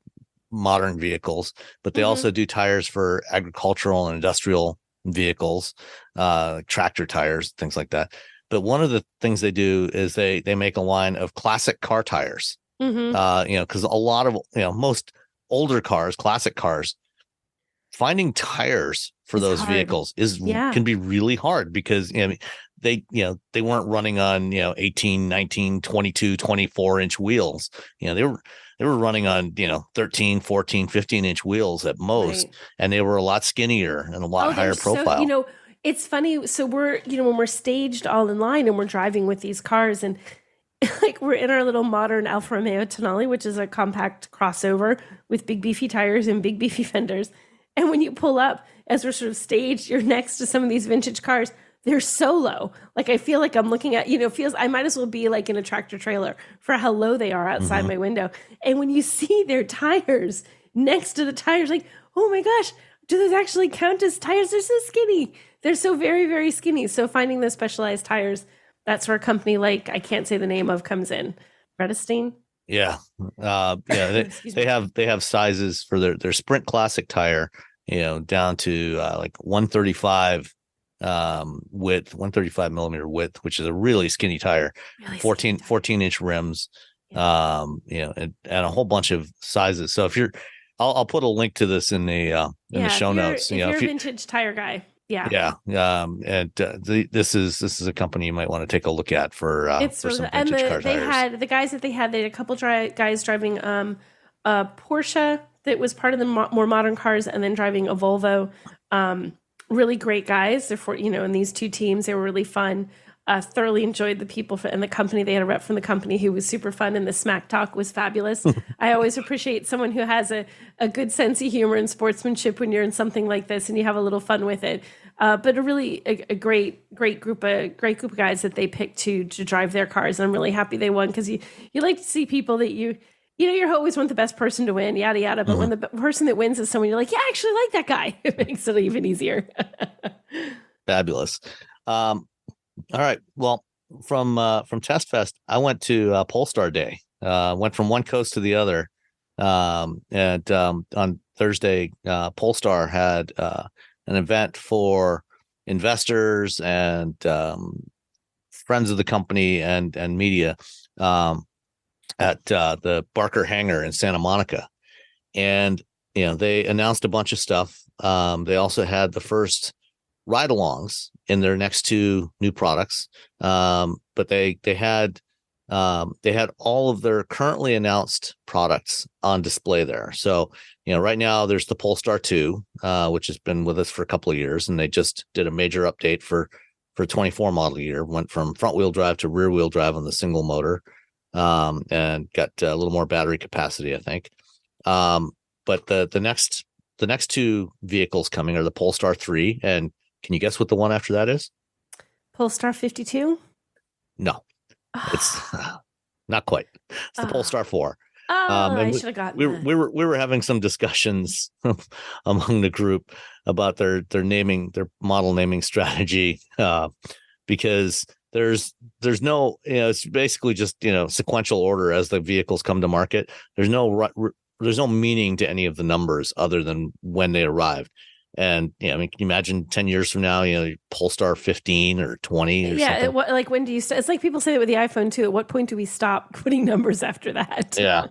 modern vehicles, but they also do tires for agricultural and industrial vehicles, like tractor tires, things like that. But one of the things they do is they make a line of classic car tires. Because a lot of most older cars, classic cars, finding tires for those vehicles can be really hard because they weren't running on 18, 19, 22, 24 inch wheels. They were running on 13, 14, 15 inch wheels at most, and they were a lot skinnier and a lot higher profile. So, it's funny. So we're when we're staged all in line and we're driving with these cars, and like we're in our little modern Alfa Romeo Tonale, which is a compact crossover with big beefy tires and big beefy fenders. And when you pull up, as we're sort of staged, you're next to some of these vintage cars. They're so low. Like I feel like I'm looking at, I might as well be like in a tractor trailer for how low they are outside my window. And when you see their tires next to the tires, like, oh my gosh, do those actually count as tires? They're so skinny. They're so very, very skinny. So finding those specialized tires, that's where a company like, I can't say the name of, comes in. Vredestein? Yeah. They have sizes for their Sprint Classic tire, down to like 135 width, 135 millimeter width, which is a really skinny tire, really 14 inch rims, and a whole bunch of sizes. So if I'll put a link to this in the show notes. If you're a vintage tire guy. Yeah. This is a company you might want to take a look at for some vintage car tires. They had a couple guys driving a Porsche that was part of the more modern cars, and then driving a Volvo. Really great guys. They're in these two teams. They were really fun. Thoroughly enjoyed the people and the company. They had a rep from the company who was super fun, and the smack talk was fabulous. I always appreciate someone who has a good sense of humor and sportsmanship when you're in something like this and you have a little fun with it. But a great group of guys that they picked to drive their cars. And I'm really happy they won, because you like to see people that you always want the best person to win, yada, yada. But when the person that wins is someone you're like, yeah, I actually like that guy. It makes it even easier. Fabulous. All right. Well, from Test Fest, I went to Polestar Day. Went from one coast to the other. And on Thursday, Polestar had an event for investors and friends of the company and media at the Barker Hangar in Santa Monica. And they announced a bunch of stuff. They also had the first ride-alongs in their next two new products, but they had all of their currently announced products on display there. So right now there's the Polestar 2, which has been with us for a couple of years, and they just did a major update for 24 model year. Went from front wheel drive to rear wheel drive on the single motor, and got a little more battery capacity, I think. But the next the next two vehicles coming are the Polestar 3. And can you guess what the one after that is? Polestar 52? No, it's not quite. It's the Polestar 4. I should have gotten that. We were having some discussions among the group about their model naming strategy, because there's no, it's basically just, sequential order as the vehicles come to market. There's no meaning to any of the numbers other than when they arrived. And I mean, can you imagine 10 years from now, Polestar 15 or 20 or something? Like when do you it's like people say that with the iPhone too. At what point do we stop putting numbers after that? Yeah.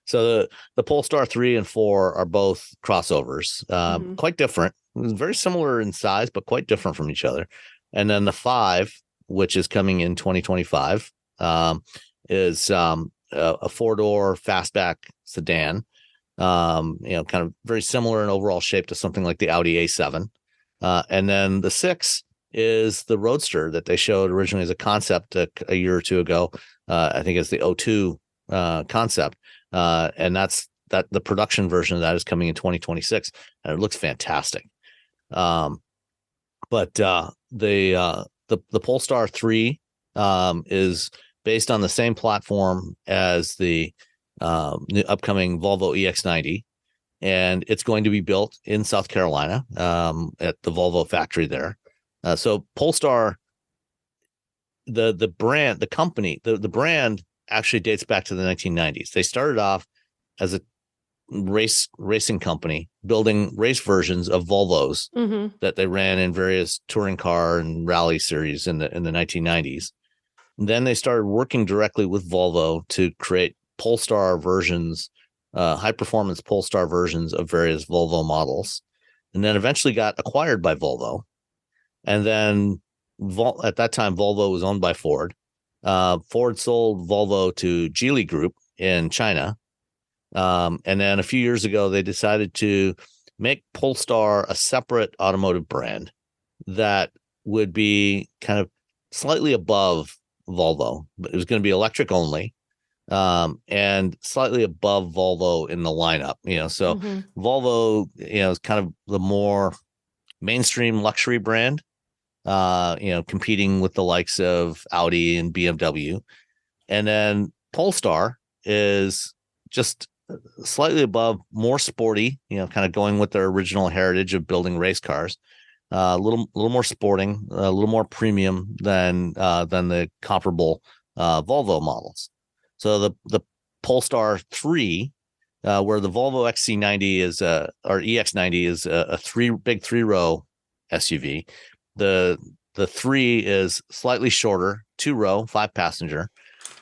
So the Polestar 3 and 4 are both crossovers, quite different, very similar in size, but quite different from each other. And then the 5, which is coming in 2025, is a 4-door fastback sedan. Kind of very similar in overall shape to something like the Audi A7. And then the 6 is the Roadster that they showed originally as a concept a year or two ago. I think it's the O2 concept. And that's the production version of that is coming in 2026, and it looks fantastic. But the Polestar 3 is based on the same platform as the upcoming Volvo EX90, and it's going to be built in South Carolina at the Volvo factory there. So Polestar, the brand, the company, the brand actually dates back to the 1990s. They started off as a racing company building race versions of Volvos that they ran in various touring car and rally series in the 1990s. And then they started working directly with Volvo to create Polestar versions, high performance Polestar versions of various Volvo models, and then eventually got acquired by Volvo. And then at that time, Volvo was owned by Ford. Ford sold Volvo to Geely Group in China. And then a few years ago, they decided to make Polestar a separate automotive brand that would be kind of slightly above Volvo, but it was going to be electric only, and slightly above Volvo in the lineup. So Volvo, is kind of the more mainstream luxury brand, competing with the likes of Audi and BMW. And then Polestar is just slightly above, more sporty, kind of going with their original heritage of building race cars. A little more sporting, a little more premium than the comparable Volvo models. So the Polestar 3, where the Volvo XC90 is or EX90 is a big 3-row SUV. The 3 is slightly shorter, 2-row, 5-passenger,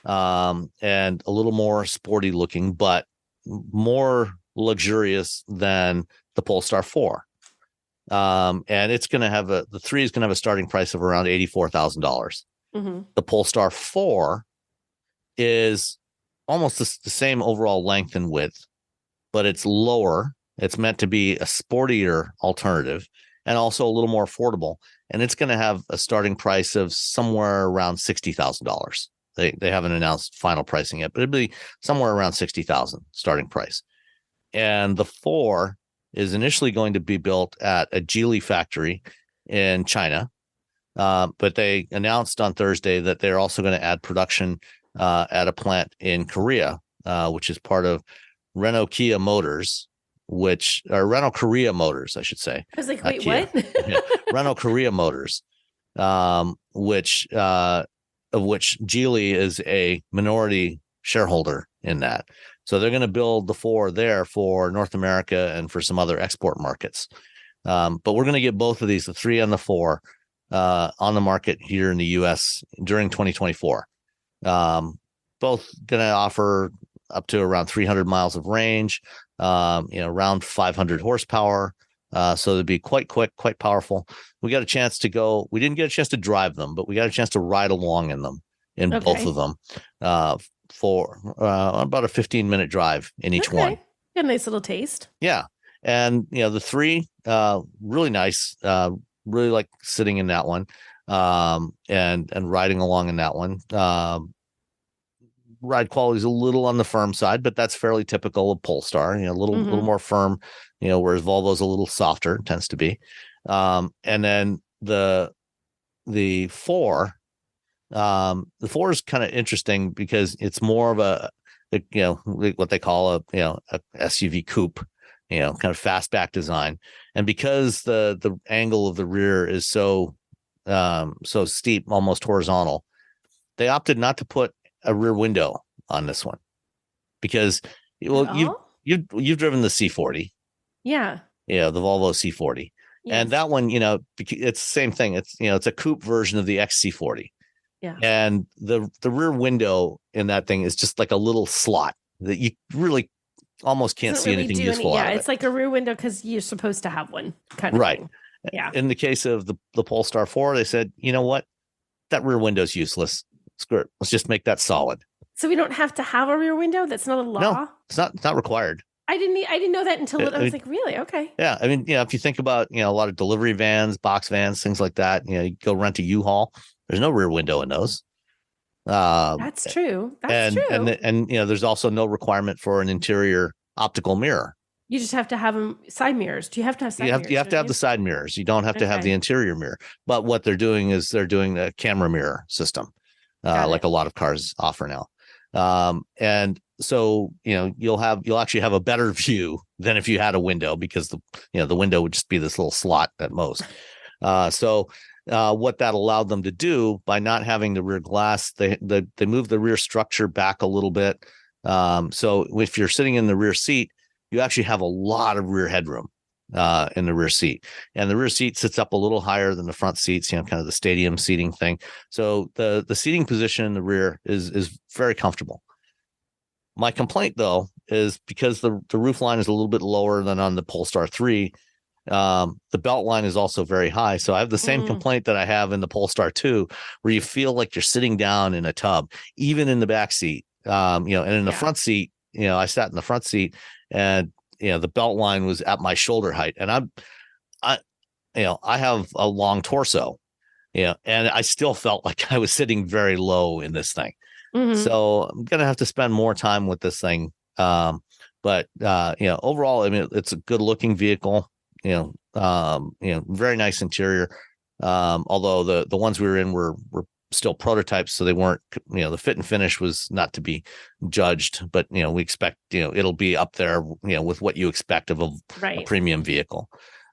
and a little more sporty looking, but more luxurious than the Polestar 4. And it's going to have the 3 is going to have a starting price of around $84,000. The Polestar 4 is almost the same overall length and width, but it's lower. It's meant to be a sportier alternative and also a little more affordable. And it's going to have a starting price of somewhere around $60,000. They haven't announced final pricing yet, but it'll be somewhere around $60,000 starting price. And the 4 is initially going to be built at a Geely factory in China. But they announced on Thursday that they're also going to add production at a plant in Korea, which is part of Renault Korea Motors, I should say. I was like, wait, what? Yeah. Renault Korea Motors, which Geely is a minority shareholder in that. So they're going to build the 4 there for North America and for some other export markets. But we're going to get both of these, the 3 and the 4, on the market here in the U.S. during 2024. Both going to offer up to around 300 miles of range, around 500 horsepower. So they'd be quite quick, quite powerful. We got a chance to go. We didn't get a chance to drive them, but we got a chance to ride along in them, both of them, for about a 15-minute drive in each one. Got a nice little taste. Yeah. And, the 3, really nice. Really like sitting in that one, and riding along in that one. Ride quality is a little on the firm side, but that's fairly typical of Polestar. A little more firm whereas Volvo's a little softer, tends to be. And then the 4, the 4 is kind of interesting because it's more of a what they call a SUV coupe, kind of fastback design. And because the angle of the rear is so steep, almost horizontal, they opted not to put a rear window on this one because, you've driven the C40. Yeah. The Volvo C40. Yes. And that one, it's the same thing. It's, it's a coupe version of the XC40. Yeah. And the rear window in that thing is just like a little slot that you really almost can't see anything useful out of it. Yeah, it's like a rear window because you're supposed to have one kind of right. thing. Yeah. In the case of the Polestar 4, they said, you know what? That rear window is useless. Screw it. Let's just make that solid. So we don't have to have a rear window? That's not a law? No, it's not required. I didn't know that until I was like, really? Okay. Yeah. I mean, if you think about, a lot of delivery vans, box vans, things like that, you go rent a U-Haul. There's no rear window in those. That's true. That's true. And there's also no requirement for an interior optical mirror. You just have to have them side mirrors. Do you have to have side mirrors? You have to have the side mirrors. You don't have to have the interior mirror. But what they're doing is they're doing the camera mirror system, like a lot of cars offer now. And so, you'll actually have a better view than if you had a window because the window would just be this little slot at most. What that allowed them to do by not having the rear glass, they moved the rear structure back a little bit. So if you're sitting in the rear seat, you actually have a lot of rear headroom in the rear seat, and the rear seat sits up a little higher than the front seats, kind of the stadium seating thing. So the seating position in the rear is very comfortable. My complaint, though, is because the roof line is a little bit lower than on the Polestar 3. The belt line is also very high. So I have the same complaint that I have in the Polestar 2, where you feel like you're sitting down in a tub, even in the back seat. And in the front seat, I sat in the front seat and, the belt line was at my shoulder height. And I have a long torso, and I still felt like I was sitting very low in this thing. Mm-hmm. So I'm going to have to spend more time with this thing. But overall, I mean, it's a good looking vehicle. Very nice interior. Although the ones we were in were still prototypes, so they weren't, the fit and finish was not to be judged, but we expect, it'll be up there, with what you expect of a premium vehicle.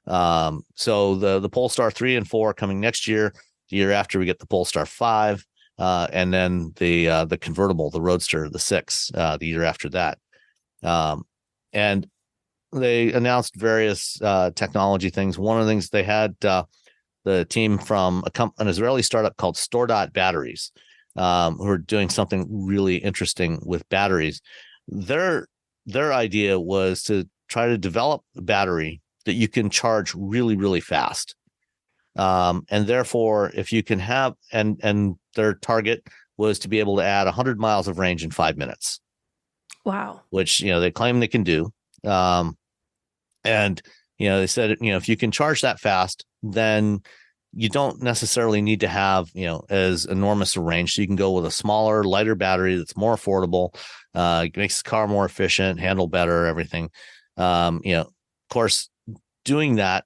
So the Polestar 3 and 4 coming next year. The year after we get the Polestar 5, and then the convertible, the Roadster, the 6, the year after that. And they announced various technology things. One of the things they had the team from an Israeli startup called Stordot Batteries, who are doing something really interesting with batteries. Their idea was to try to develop a battery that you can charge really, really fast. And therefore, if you can have, and their target was to be able to add 100 miles of range in 5 minutes. Wow. Which, they claim they can do. And, they said, if you can charge that fast, then you don't necessarily need to have, as enormous a range. So you can go with a smaller, lighter battery that's more affordable, makes the car more efficient, handle better, everything. Of course, doing that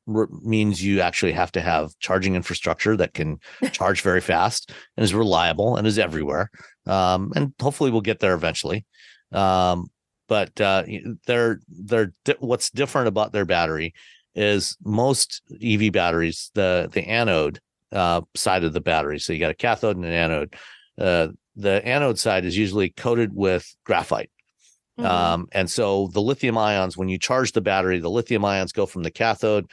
means you actually have to have charging infrastructure that can charge very fast and is reliable and is everywhere. And hopefully we'll get there eventually. But what's different about their battery is most EV batteries, the anode side of the battery. So you got a cathode and an anode. The anode side is usually coated with graphite. Mm-hmm. And so the lithium ions, when you charge the battery, the lithium ions go from the cathode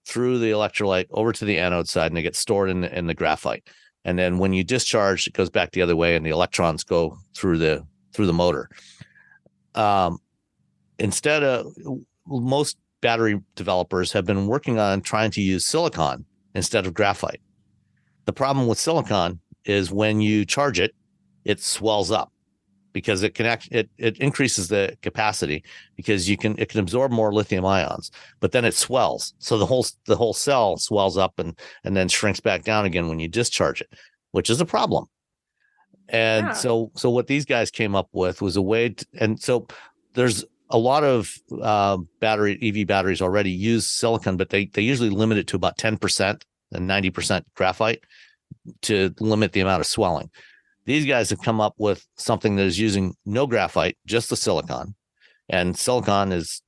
through the electrolyte over to the anode side, and they get stored in the graphite. And then when you discharge, it goes back the other way, and the electrons go through the motor. Instead of most battery developers have been working on trying to use silicon instead of graphite. The problem with silicon is when you charge it, it swells up because it increases the capacity because it can absorb more lithium ions, but then it swells. So the whole cell swells up and then shrinks back down again when you discharge it, which is a problem. And so what these guys came up with was a way to, and so there's a lot of EV batteries already use silicon, but they usually limit it to about 10% and 90% graphite to limit the amount of swelling. These guys have come up with something that is using no graphite, just the silicon. And silicon is,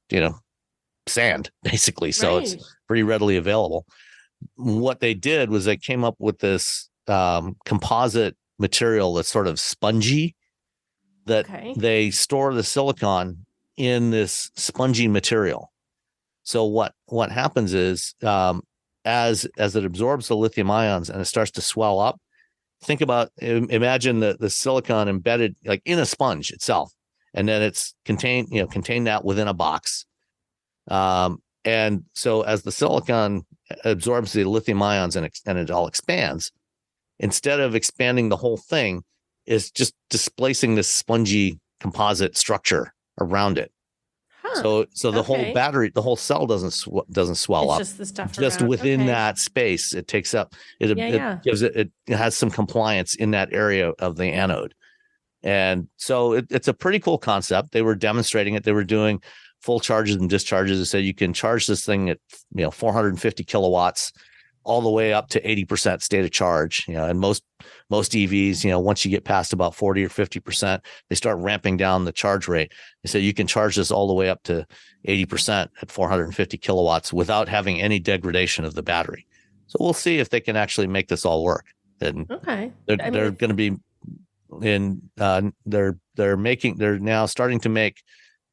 sand, basically. So It's pretty readily available. What they did was they came up with this composite material that's sort of spongy, that they store the silicon in this spongy material. So what happens is as it absorbs the lithium ions and it starts to swell up, imagine the silicon embedded like in a sponge itself, and then it's contained that within a box. And so as the silicon absorbs the lithium ions and it all expands, instead of expanding the whole thing, is just displacing this spongy composite structure around it. So the whole battery, the whole cell doesn't swell up. Just the stuff just around. within that space. It takes up. It gives it has some compliance in that area of the anode, and so it's a pretty cool concept. They were demonstrating it. They were doing full charges and discharges. They said you can charge this thing at 450 kilowatts all the way up to 80% state of charge. And most EVs, once you get past about 40 or 50%, they start ramping down the charge rate. They said you can charge this all the way up to 80% at 450 kilowatts without having any degradation of the battery. So we'll see if they can actually make this all work. And they're going to be they're now starting to make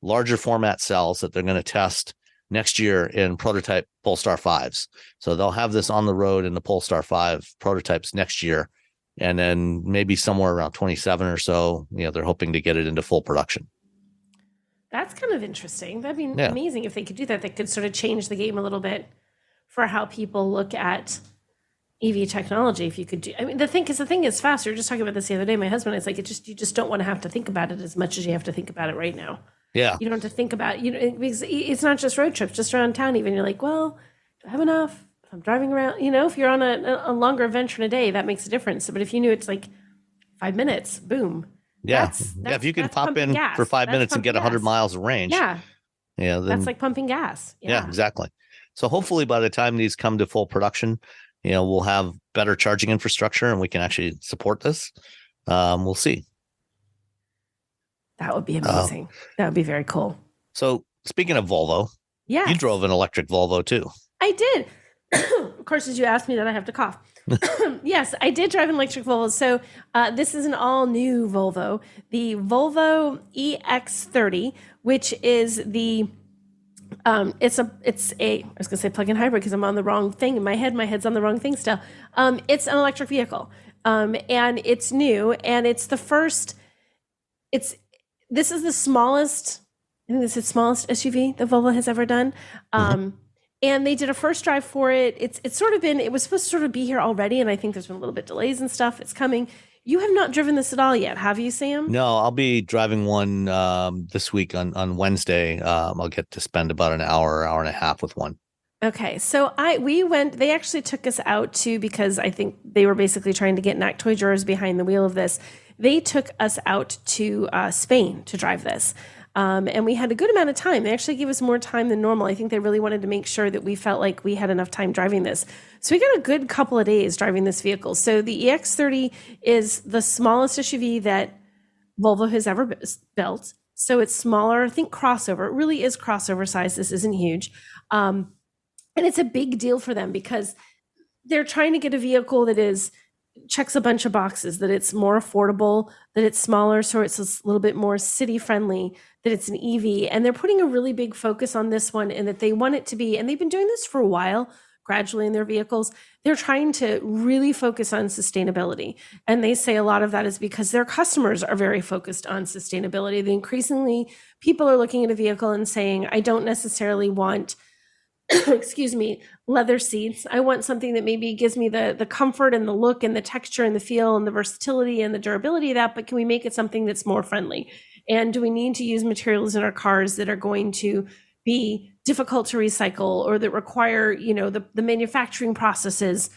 larger format cells that they're going to test next year in prototype Polestar 5s. So they'll have this on the road in the Polestar 5 prototypes next year. And then maybe somewhere around 27 or so, they're hoping to get it into full production. That's kind of interesting. That'd be amazing if they could do that. They could sort of change the game a little bit for how people look at EV technology. If you could do, the thing is faster. We were just talking about this the other day. My husband is like, you just don't want to have to think about it as much as you have to think about it right now. Yeah. You don't have to think about, because it's not just road trips, just around town even. You're like, well, do I have enough? If I'm driving around, if you're on a longer adventure in a day, that makes a difference. But if you knew it's like 5 minutes, boom. Yeah. If you can pop in for 5 minutes and get 100 miles of range. Yeah. Yeah. That's like pumping gas. Yeah, exactly. So hopefully by the time these come to full production, we'll have better charging infrastructure and we can actually support this. We'll see. That would be amazing. That would be very cool. So speaking of Volvo, you drove an electric Volvo too. I did. Of course, as you asked me that, I have to cough. Yes, I did drive an electric Volvo. So this is an all new Volvo, the Volvo EX30, which is the I was going to say plug-in hybrid because I'm on the wrong thing in my head. My head's on the wrong thing still. It's an electric vehicle, and it's new, and it's the first. This is the smallest. I think this is the smallest SUV that Volvo has ever done. And they did a first drive for it. It's sort of been. It was supposed to sort of be here already, and I think there's been a little bit delays and stuff. It's coming. You have not driven this at all yet, have you, Sam? No, I'll be driving one this week on Wednesday. I'll get to spend about an hour and a half with one. Okay, so we went. They actually took us out to, because I think they were basically trying to get NAC toy jurors behind the wheel of this. They took us out to Spain to drive this. And we had a good amount of time. They actually gave us more time than normal. I think they really wanted to make sure that we felt like we had enough time driving this. So we got a good couple of days driving this vehicle. So the EX30 is the smallest SUV that Volvo has ever built. So it's smaller. I think crossover. It really is crossover size. This isn't huge. And it's a big deal for them because they're trying to get a vehicle that checks a bunch of boxes, that it's more affordable, that it's smaller, so it's a little bit more city friendly, that it's an EV. And they're putting a really big focus on this one, and that they want it to be, and they've been doing this for a while, gradually in their vehicles. They're trying to really focus on sustainability. And they say a lot of that is because their customers are very focused on sustainability. Increasingly, people are looking at a vehicle and saying, I don't necessarily want leather seats. I want something that maybe gives me the comfort and the look and the texture and the feel and the versatility and the durability of that, but can we make it something that's more friendly? And do we need to use materials in our cars that are going to be difficult to recycle, or that require, the manufacturing processes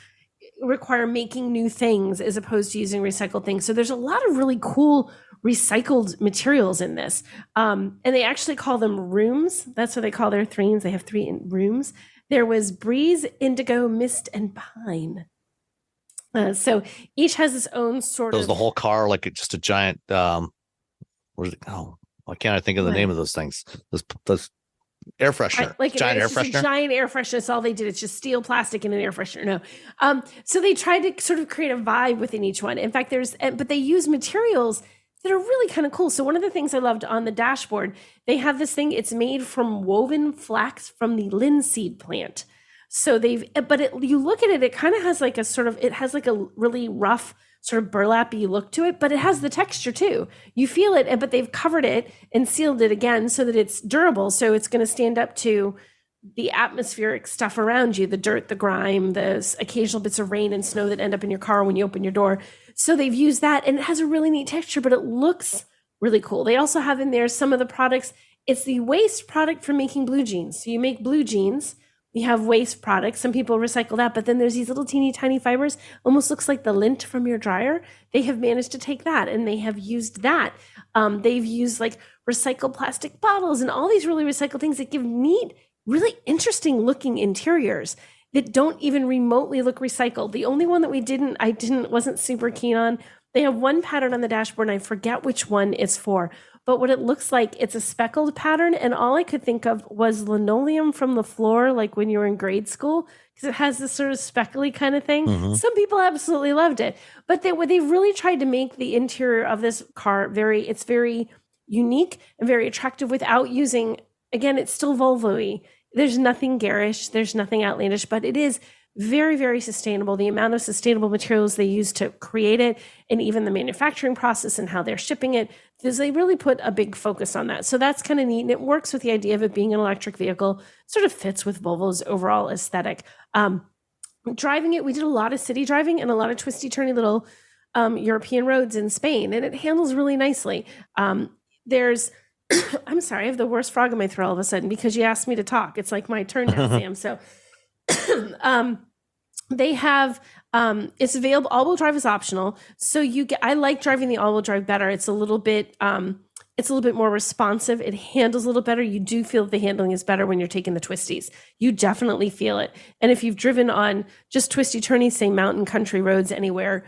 require making new things as opposed to using recycled things? So there's a lot of really cool recycled materials in this. And they actually call them rooms. That's what they call their threes. They have 3 rooms. There was breeze, indigo, mist, and pine. So each has its own sort of. So is the whole car like just a giant, what is it? Oh, why can't I think of the name of those things? Those air freshener. Giant air freshener. Giant air freshener. That's all they did. It's just steel, plastic, and an air freshener. No. So they tried to sort of create a vibe within each one. In fact, but they use materials that are really kind of cool. So one of the things I loved on the dashboard, they have this thing. It's made from woven flax from the linseed plant. So you look at it, it kind of has like it has like a really rough sort of burlappy look to it, but it has the texture too. You feel it, but they've covered it and sealed it again so that it's durable. So it's going to stand up to the atmospheric stuff around you, the dirt, the grime, the occasional bits of rain and snow that end up in your car when you open your door. So they've used that, and it has a really neat texture, but it looks really cool. They also have in there some of the products. It's the waste product for making blue jeans. So you make blue jeans, you have waste products. Some people recycle that, but then there's these little teeny tiny fibers, almost looks like the lint from your dryer. They have managed to take that, and they have used that. They've used like recycled plastic bottles and all these really recycled things that give neat, really interesting looking interiors that don't even remotely look recycled. The only one that I wasn't super keen on, they have one pattern on the dashboard and I forget which one it's for, but what it looks like, it's a speckled pattern, and all I could think of was linoleum from the floor, like when you were in grade school, because it has this sort of speckly kind of thing. Mm-hmm. Some people absolutely loved it, but they really tried to make the interior of this car it's very unique and very attractive without using, again, it's still Volvo-y. There's nothing garish, there's nothing outlandish, but it is very, very sustainable. The amount of sustainable materials they use to create it, and even the manufacturing process and how they're shipping it, because they really put a big focus on that. So that's kind of neat. And it works with the idea of it being an electric vehicle, sort of fits with Volvo's overall aesthetic. Driving it, we did a lot of city driving and a lot of twisty, turny little European roads in Spain, and it handles really nicely. I'm sorry, I have the worst frog in my throat all of a sudden because you asked me to talk. It's like my turn now, Sam. So they have, it's available. All-wheel drive is optional. So I like driving the all-wheel drive better. It's a little bit more responsive. It handles a little better. You do feel that the handling is better when you're taking the twisties. You definitely feel it. And if you've driven on just twisty, turny, say mountain country roads anywhere,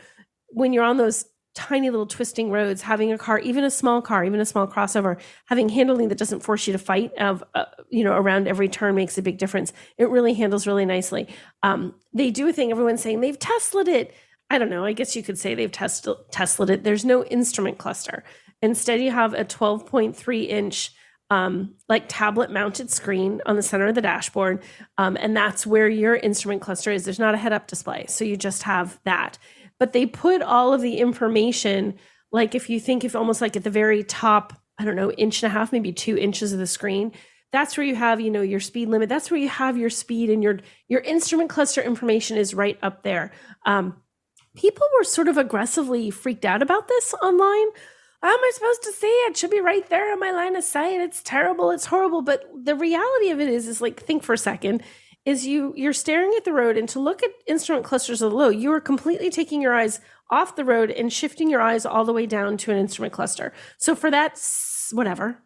when you're on those tiny little twisting roads, having a car, even a small crossover, having handling that doesn't force you to fight around every turn makes a big difference. It really handles really nicely. They do a thing, everyone's saying they've Tesla'd it. I don't know. I guess you could say they've Tesla'd it. There's no instrument cluster. Instead, you have a 12.3 inch like tablet mounted screen on the center of the dashboard. And that's where your instrument cluster is. There's not a head up display. So you just have that. But they put all of the information, like if almost like at the very top, I don't know, 1.5 inches, maybe 2 inches of the screen, that's where you have, your speed limit. That's where you have your speed, and your instrument cluster information is right up there. People were sort of aggressively freaked out about this online. How am I supposed to see it? It should be right there on my line of sight. It's terrible. It's horrible. But the reality of it is like, think for a second. Is you're staring at the road, and to look at instrument clusters of the low, you are completely taking your eyes off the road and shifting your eyes all the way down to an instrument cluster. So for that,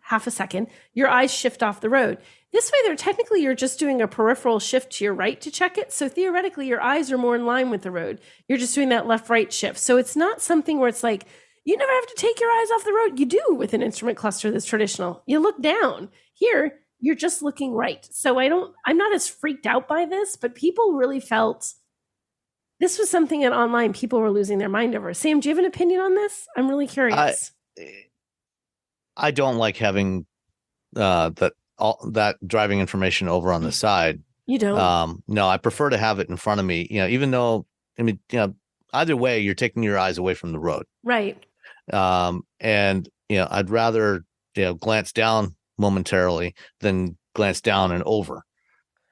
half a second, your eyes shift off the road. This way, you're just doing a peripheral shift to your right to check it. So theoretically, your eyes are more in line with the road. You're just doing that left-right shift. So it's not something where it's like, you never have to take your eyes off the road. You do with an instrument cluster that's traditional. You look down. Here, you're just looking right. So I'm not as freaked out by this, but people really felt this was something that online people were losing their mind over. Sam, do you have an opinion on this? I'm really curious. I don't like having that driving information over on the side. You don't? No, I prefer to have it in front of me, even though, either way, you're taking your eyes away from the road. Right. And, I'd rather, glance down momentarily than glance down and over.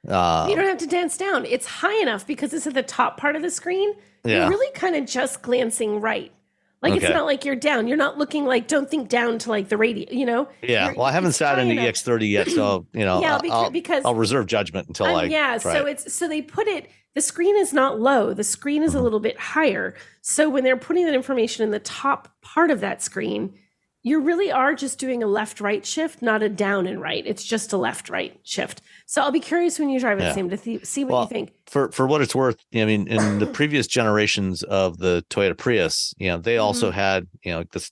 You don't have to dance down. It's high enough because it's at the top part of the screen. Yeah. You're really kind of just glancing right. Like, okay. It's not like you're down. You're not looking like, don't think down to like the radio, Yeah. Well, I haven't sat in the EX30 yet. So, because I'll reserve judgment until so they put it, the screen is not low. The screen is a little bit higher. So when they're putting that information in the top part of that screen, you really are just doing a left-right shift, not a down and right. It's just a left-right shift. So I'll be curious when you drive it, Sam, to see what you think. For what it's worth, I mean, in the previous generations of the Toyota Prius, they also had, this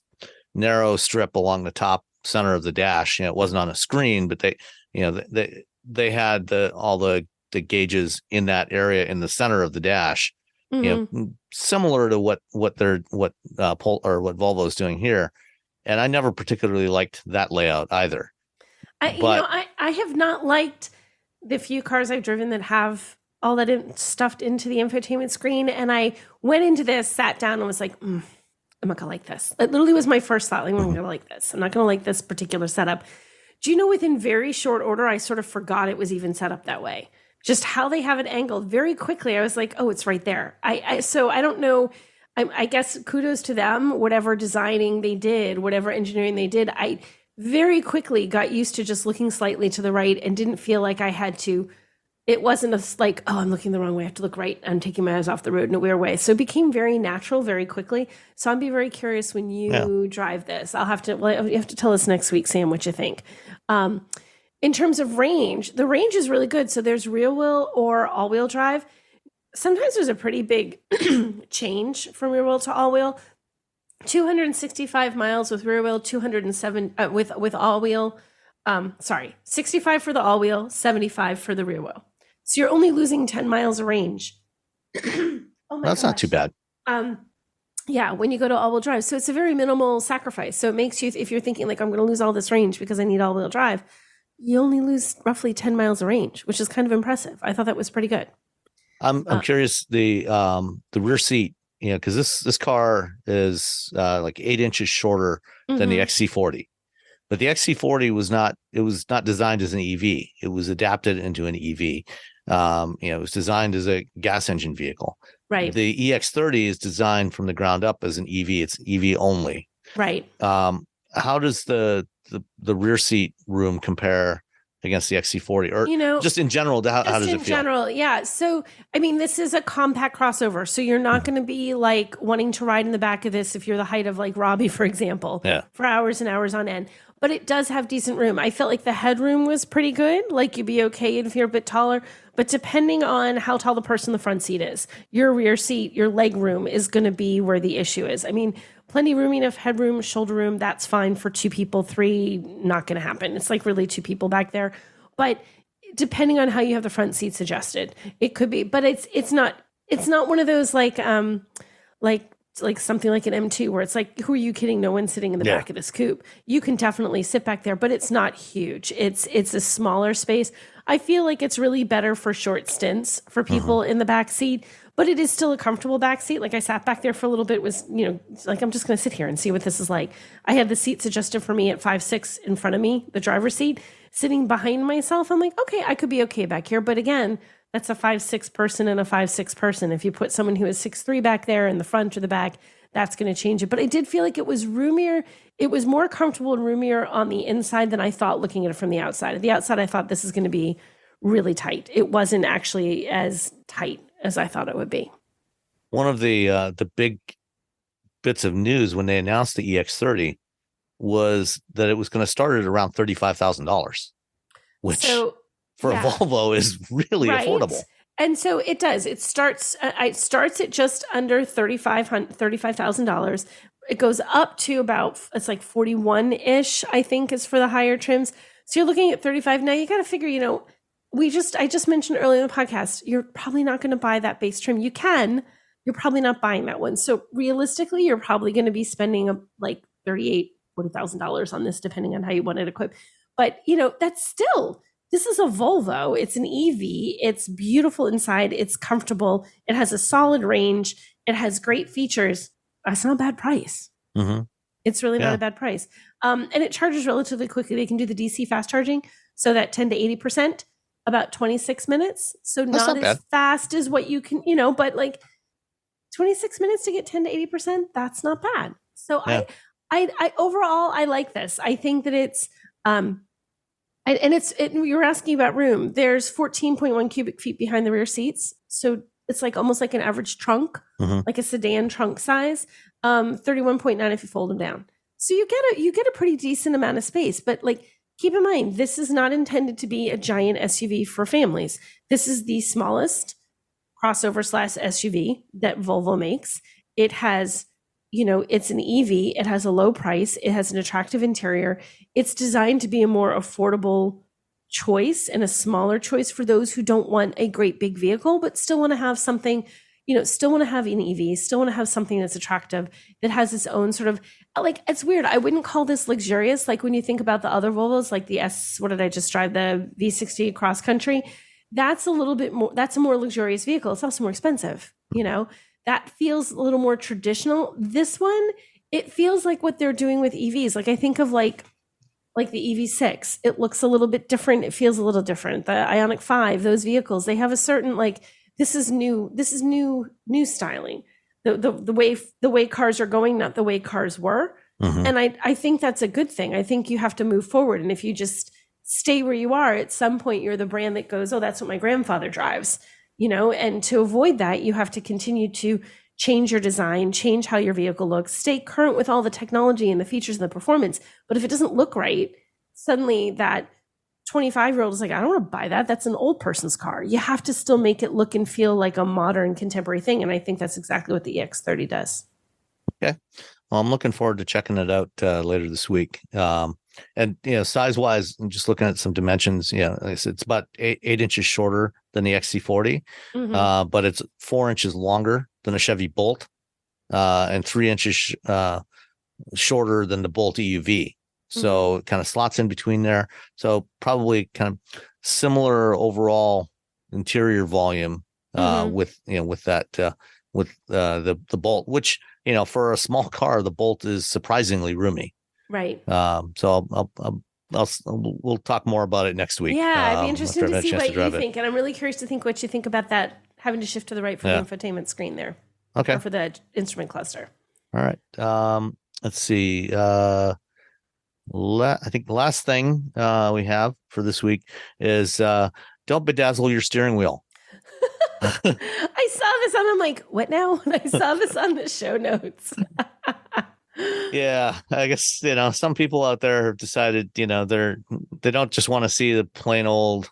narrow strip along the top center of the dash. It wasn't on a screen, but they had all the gauges in that area in the center of the dash. Similar to what Volvo is doing here. And I never particularly liked that layout either. I have not liked the few cars I've driven that have all that stuffed into the infotainment screen. And I went into this, sat down, and was like, I'm not gonna like this. It literally was my first thought, like, I'm gonna like this. I'm not gonna like this particular setup. Do you know, within very short order, I sort of forgot it was even set up that way. Just how they have it angled very quickly. I was like, oh, it's right there. So I don't know. I guess kudos to them, whatever designing they did, whatever engineering they did. I very quickly got used to just looking slightly to the right and didn't feel like I had to. It wasn't like, oh, I'm looking the wrong way. I have to look right. I'm taking my eyes off the road in a weird way. So it became very natural very quickly. So I'll be very curious when you drive this. You have to tell us next week, Sam, what you think. In terms of range, the range is really good. So there's rear wheel or all wheel drive. Sometimes there's a pretty big change from rear wheel to all wheel. 265 miles with rear wheel, 207 with all wheel. 65 for the all wheel, 75 for the rear wheel. So you're only losing 10 miles of range. That's not too bad. When you go to all wheel drive. So it's a very minimal sacrifice. So it makes you, if you're thinking like, I'm going to lose all this range because I need all wheel drive, you only lose roughly 10 miles of range, which is kind of impressive. I thought that was pretty good. I'm curious, the rear seat, because this car is like 8 inches shorter than the XC40, but the XC40 was not designed as an EV. It was adapted into an EV. It was designed as a gas engine vehicle. Right. The EX30 is designed from the ground up as an EV. It's EV only. Right. How does the rear seat room compare against the XC40, or just in general, how does it feel? In general, yeah. So, I mean, this is a compact crossover, so you're not going to be like wanting to ride in the back of this if you're the height of like Robbie, for example, for hours and hours on end. But it does have decent room. I felt like the headroom was pretty good. Like you'd be okay if you're a bit taller, but depending on how tall the person in the front seat is, your rear seat, your leg room is going to be where the issue is. I mean, plenty room, enough headroom, shoulder room. That's fine for 2 people, 3, not going to happen. It's like really 2 people back there. But depending on how you have the front seats adjusted, it could be. But it's not one of those like something like an M2 where it's like, who are you kidding? No one's sitting in the back of this coupe. You can definitely sit back there, but it's not huge. It's a smaller space. I feel like it's really better for short stints for people in the back seat. But it is still a comfortable back seat. Like I sat back there for a little bit, was, like I'm just going to sit here and see what this is like. I had the seats adjusted for me at 5'6" in front of me, the driver's seat. Sitting behind myself, I'm like, okay, I could be okay back here. But again, that's a 5'6" person and a 5'6" person. If you put someone who is 6'3" back there in the front or the back, that's going to change it. But I did feel like it was roomier. It was more comfortable and roomier on the inside than I thought looking at it from the outside. At the outside, I thought this is going to be really tight. It wasn't actually as tight as I thought it would be. One of the big bits of news when they announced the EX30 was that it was going to start at around $35,000, which for a Volvo is really affordable. And so it does. It starts at just under $35,000. It goes up to about, it's like 41-ish, I think, is for the higher trims. So you're looking at 35. Now you got to figure, I just mentioned earlier in the podcast, you're probably not going to buy that base trim. You can, you're probably not buying that one. So realistically, you're probably going to be spending like $40,000 on this, depending on how you want it equipped. But, that's still, this is a Volvo. It's an EV. It's beautiful inside. It's comfortable. It has a solid range. It has great features. That's not a bad price. Mm-hmm. It's really not a bad price. And it charges relatively quickly. They can do the DC fast charging. So that 10 to 80%, about 26 minutes. So not as fast as what you can, but like 26 minutes to get 10 to 80%, that's not bad. So I overall, I like this. I think that it's, you were asking about room. There's 14.1 cubic feet behind the rear seats. So it's like almost like an average trunk, like a sedan trunk size. 31.9 if you fold them down. So you get a pretty decent amount of space, but like keep in mind, this is not intended to be a giant SUV for families. This is the smallest crossover / SUV that Volvo makes. It has, it's an EV. It has a low price. It has an attractive interior. It's designed to be a more affordable choice and a smaller choice for those who don't want a great big vehicle, but still want to have something, still want to have an EV, still want to have something that's attractive, that has its own sort of, like, it's weird. I wouldn't call this luxurious. Like when you think about the other Volvos, like the what did I just drive? The V60 Cross-Country. That's a little bit more, that's a more luxurious vehicle. It's also more expensive, that feels a little more traditional. This one, it feels like what they're doing with EVs. Like I think of like the EV6, it looks a little bit different. It feels a little different. The Ioniq 5, those vehicles, they have a certain, like, this is new styling. The way cars are going, not the way cars were. Mm-hmm. And I think that's a good thing. I think you have to move forward. And if you just stay where you are, at some point you're the brand that goes, oh, that's what my grandfather drives, and to avoid that, you have to continue to change your design, change how your vehicle looks, stay current with all the technology and the features and the performance. But if it doesn't look right, suddenly that 25-year-old is like, I don't want to buy that. That's an old person's car. You have to still make it look and feel like a modern contemporary thing. And I think that's exactly what the EX30 does. Okay. Well, I'm looking forward to checking it out later this week. And, size-wise, I'm just looking at some dimensions. It's about 8 inches shorter than the XC40, but it's 4 inches longer than a Chevy Bolt and 3 inches shorter than the Bolt EUV. So it kind of slots in between there. So probably kind of similar overall interior volume with the Bolt, which, for a small car, the Bolt is surprisingly roomy. Right. So we'll talk more about it next week. Yeah, I'd be interested to see what you think. And I'm really curious to think what you think about that, having to shift to the right for the infotainment screen there. Okay. Or for the instrument cluster. All right. Let's see. I think the last thing we have for this week is don't bedazzle your steering wheel. I saw this and I'm like, what now? And I saw this on the show notes. Yeah, I guess, some people out there have decided, they don't just want to see the plain old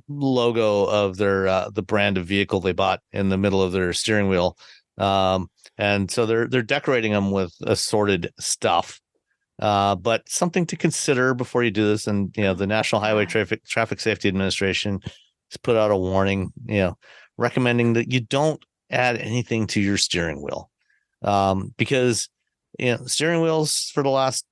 logo of their the brand of vehicle they bought in the middle of their steering wheel. And so they're decorating them with assorted stuff. But something to consider before you do this. And, the National Highway Traffic Safety Administration has put out a warning, recommending that you don't add anything to your steering wheel. Because, steering wheels for the last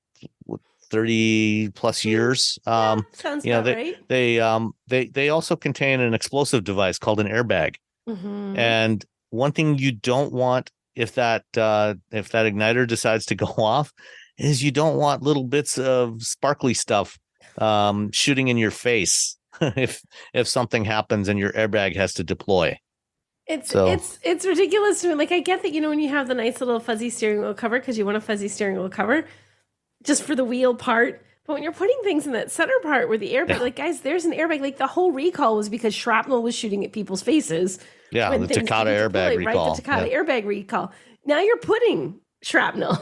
30 plus years, sounds about right. They also contain an explosive device called an airbag. Mm-hmm. And one thing you don't want if that igniter decides to go off is you don't want little bits of sparkly stuff shooting in your face if something happens and your airbag has to deploy. It's ridiculous to me. Like, I get that, when you have the nice little fuzzy steering wheel cover, because you want a fuzzy steering wheel cover just for the wheel part. But when you're putting things in that center part where the airbag, like, guys, there's an airbag. Like, the whole recall was because shrapnel was shooting at people's faces. Yeah, the Takata airbag recall. Right, the Takata airbag recall. Now you're putting shrapnel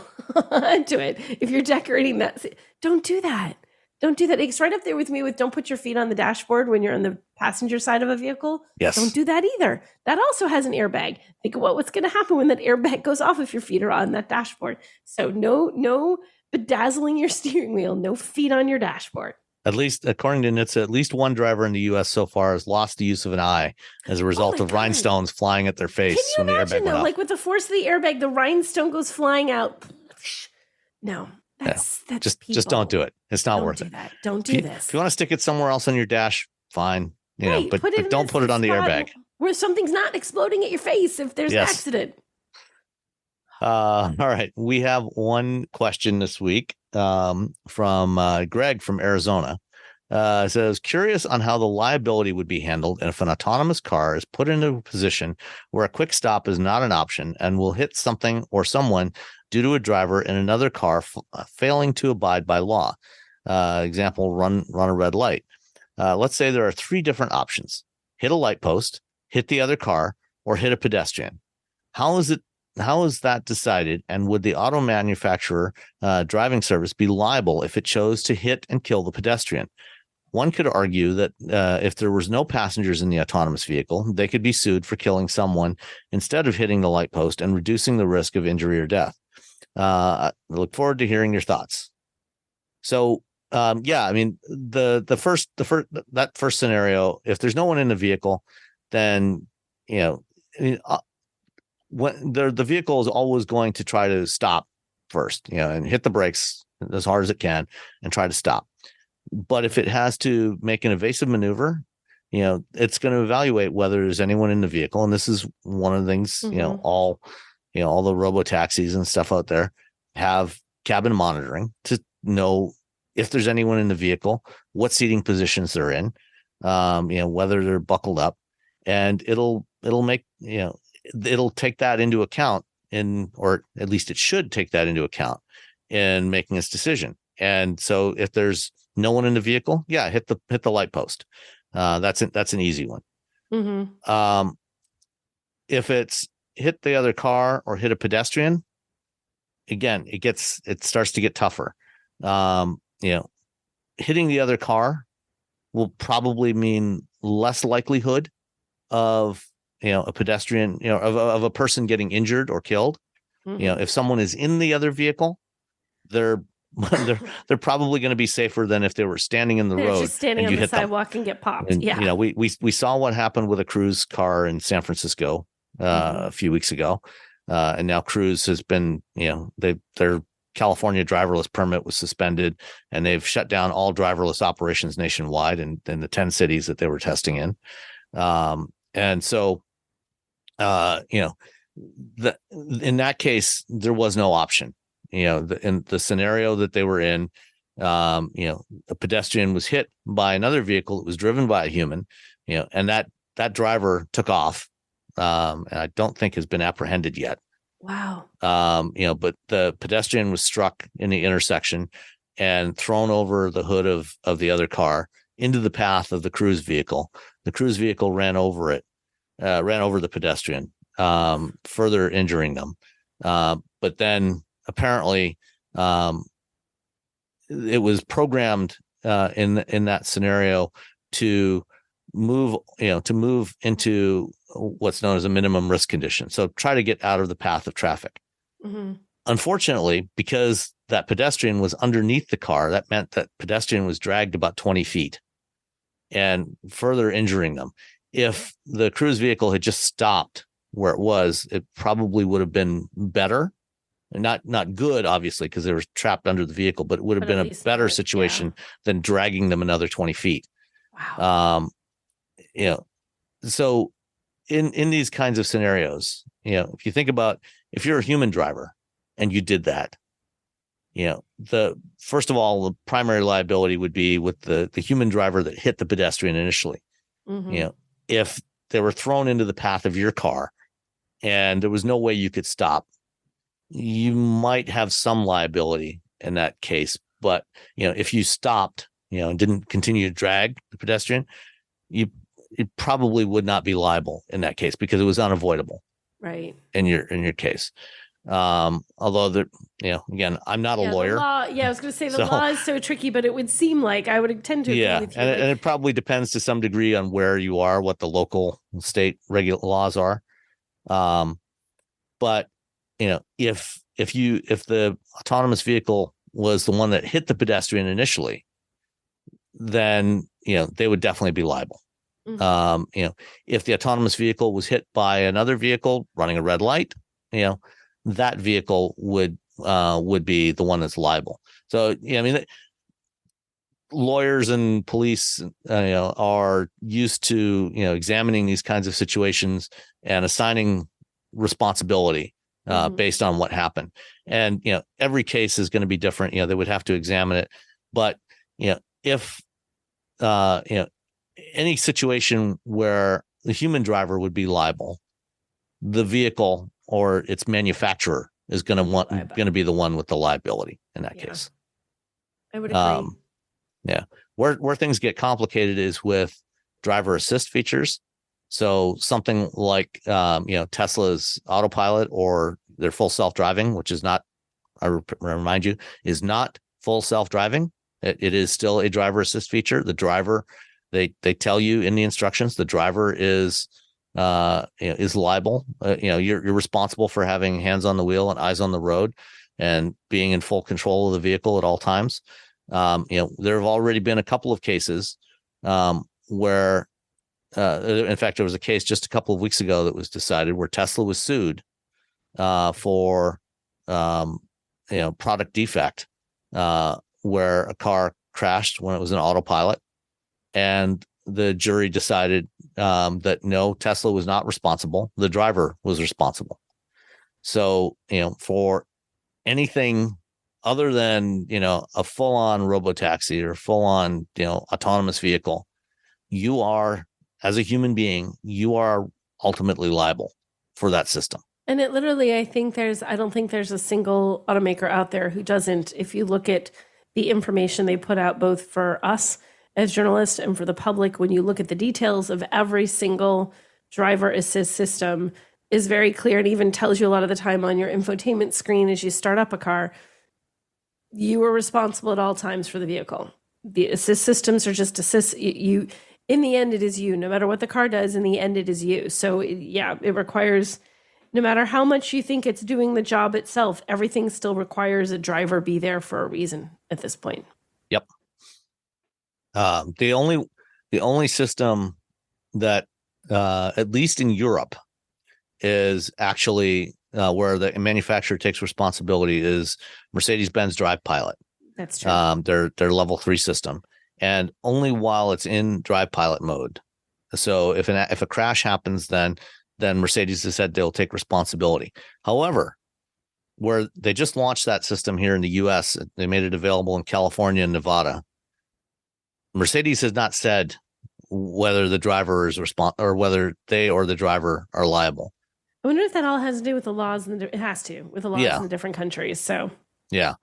into it. If you're decorating that, don't do that. Don't do that. It's right up there with me with don't put your feet on the dashboard when you're on the passenger side of a vehicle. Yes. Don't do that either. That also has an airbag. Think about what's going to happen when that airbag goes off if your feet are on that dashboard. So no bedazzling your steering wheel, no feet on your dashboard. At least, according to NHTSA, at least one driver in the U.S. so far has lost the use of an eye as a result of rhinestones flying at their face when the airbag went off. Like with the force of the airbag, the rhinestone goes flying out. No. That's just don't do it. It's not worth it. Don't do this. If you want to stick it somewhere else on your dash, fine. But don't put it on the airbag where something's not exploding at your face if there's an accident. All right, we have one question this week from Greg from Arizona. It says, curious on how the liability would be handled if an autonomous car is put into a position where a quick stop is not an option and will hit something or someone due to a driver in another car failing to abide by law. Example, run a red light. Let's say there are 3 different options: hit a light post, hit the other car, or hit a pedestrian. How is it is that decided? And would the auto manufacturer driving service be liable if it chose to hit and kill the pedestrian? One could argue that if there was no passengers in the autonomous vehicle, they could be sued for killing someone instead of hitting the light post and reducing the risk of injury or death. I look forward to hearing your thoughts. So, I mean, that first scenario, if there's no one in the vehicle, then, when the vehicle is always going to try to stop first, and hit the brakes as hard as it can and try to stop. But if it has to make an evasive maneuver, it's going to evaluate whether there's anyone in the vehicle. And this is one of the things, all the robo taxis and stuff out there have cabin monitoring to know if there's anyone in the vehicle, what seating positions they're in, whether they're buckled up, and it'll take that into account or at least it should take that into account in making its decision. And so if there's no one in the vehicle, hit the light post. That's an easy one. Mm-hmm. If it's hit the other car or hit a pedestrian, again, it starts to get tougher. Hitting the other car will probably mean less likelihood of a pedestrian, of a person getting injured or killed. Mm-hmm. If someone is in the other vehicle, they're probably going to be safer than if they were standing in the road, just standing and on the sidewalk and get popped. And, we saw what happened with a Cruise car in San Francisco a few weeks ago, and now Cruise has been, their California driverless permit was suspended, and they've shut down all driverless operations nationwide in the 10 cities that they were testing in. And so, in that case, there was no option. In the scenario that they were in, a pedestrian was hit by another vehicle that was driven by a human, and that driver took off, and I don't think has been apprehended yet. Wow. But the pedestrian was struck in the intersection and thrown over the hood of the other car into the path of the Cruise vehicle. The Cruise vehicle ran over the pedestrian, further injuring them. But then apparently, it was programmed in that scenario to move into what's known as a minimum risk condition. So try to get out of the path of traffic. Mm-hmm. Unfortunately, because that pedestrian was underneath the car, that meant that pedestrian was dragged about 20 feet and further injuring them. If the Cruise vehicle had just stopped where it was, it probably would have been better. Not good, obviously, because they were trapped under the vehicle, but it would have been a better situation than dragging them another 20 feet. Wow. So in these kinds of scenarios, if you think about if you're a human driver and you did that, first of all, the primary liability would be with the human driver that hit the pedestrian initially. Mm-hmm. If they were thrown into the path of your car and there was no way you could stop, you might have some liability in that case. But, if you stopped, and didn't continue to drag the pedestrian, you probably would not be liable in that case because it was unavoidable. Right. In your case. Although again, I'm not a lawyer. I was going to say the law is so tricky, but it would seem like I would tend to agree with you. And it probably depends to some degree on where you are, what the local state laws are. But if the autonomous vehicle was the one that hit the pedestrian initially, then they would definitely be liable. Mm-hmm. If the autonomous vehicle was hit by another vehicle running a red light, that vehicle would be the one that's liable. So, lawyers and police, are used to, examining these kinds of situations and assigning responsibility based on what happened. And, every case is going to be different. They would have to examine it. But, if, any situation where the human driver would be liable, the vehicle or its manufacturer is going to be the one with the liability in that case. I would agree. Where things get complicated is with driver assist features. So something like Tesla's autopilot or they're full self-driving, which is not, remind you, is not full self-driving. It is still a driver assist feature. The driver, they tell you in the instructions, the driver is liable. You're responsible for having hands on the wheel and eyes on the road and being in full control of the vehicle at all times. There have already been a couple of cases where, in fact, there was a case just a couple of weeks ago that was decided where Tesla was sued for product defect, where a car crashed when it was an autopilot, and the jury decided that no, Tesla was not responsible. The driver was responsible. So, for anything other than, a full-on robotaxi or full-on, autonomous vehicle, you are, as a human being, you are ultimately liable for that system. And it literally, I don't think there's a single automaker out there who doesn't. If you look at the information they put out, both for us as journalists and for the public, when you look at the details of every single driver assist system, is very clear, and even tells you a lot of the time on your infotainment screen as you start up a car, you are responsible at all times for the vehicle. The assist systems are just assist you. In the end, it is you. No matter what the car does, in the end, it is you. So it requires, no matter how much you think it's doing the job itself, everything still requires a driver be there for a reason at this point. Yep. The only system that, at least in Europe, is actually where the manufacturer takes responsibility is Mercedes-Benz Drive Pilot. That's true. Their level 3 system, and only while it's in Drive Pilot mode. So if a crash happens, then Mercedes has said they'll take responsibility. However, where they just launched that system here in the U.S., they made it available in California and Nevada. Mercedes has not said whether the driver is or whether they or the driver are liable. I wonder if that all has to do with the laws. It has to, with the laws in the different countries. So yeah.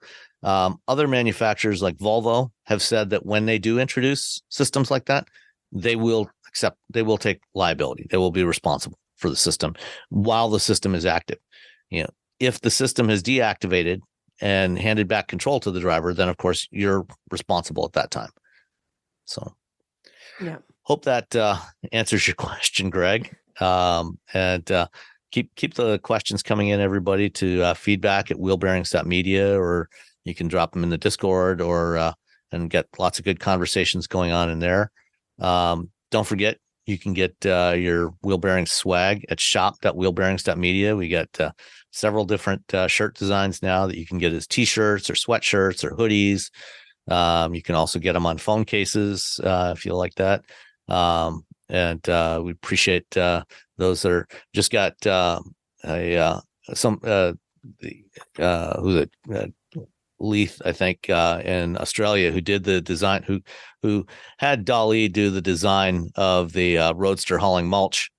Other manufacturers like Volvo have said that when they do introduce systems like that, they will take liability. They will be responsible for the system while the system is active. If the system is deactivated and handed back control to the driver, then of course you're responsible at that time. So yeah, hope that answers your question, Greg. And keep the questions coming in, everybody, to feedback@wheelbearings.media, or you can drop them in the Discord, or and get lots of good conversations going on in there. Don't forget, you can get your Wheel Bearings swag at shop.wheelbearings.media. We got several different shirt designs now that you can get as t-shirts or sweatshirts or hoodies. You can also get them on phone cases if you like that. And we appreciate those that are just got Leith, I think, in Australia, who did the design, who had Dali do the design of the Roadster hauling mulch.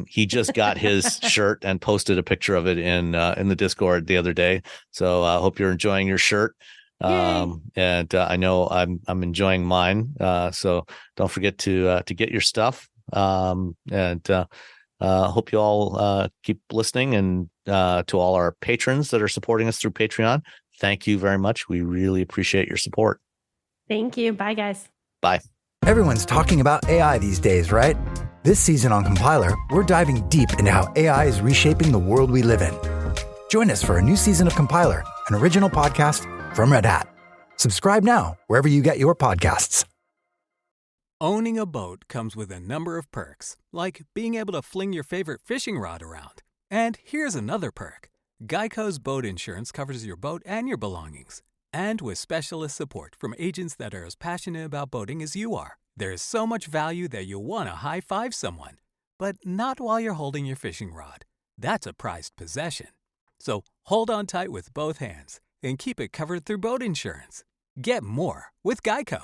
He just got his shirt and posted a picture of it in the Discord the other day. So I hope you're enjoying your shirt. And I know I'm enjoying mine. So don't forget to get your stuff. And hope you all keep listening, and to all our patrons that are supporting us through Patreon, thank you very much. We really appreciate your support. Thank you. Bye, guys. Bye. Everyone's talking about AI these days, right? This season on Compiler, we're diving deep into how AI is reshaping the world we live in. Join us for a new season of Compiler, an original podcast from Red Hat. Subscribe now wherever you get your podcasts. Owning a boat comes with a number of perks, like being able to fling your favorite fishing rod around. And here's another perk. Geico's boat insurance covers your boat and your belongings. And with specialist support from agents that are as passionate about boating as you are, there's so much value that you'll want to high-five someone. But not while you're holding your fishing rod. That's a prized possession. So hold on tight with both hands and keep it covered through boat insurance. Get more with Geico.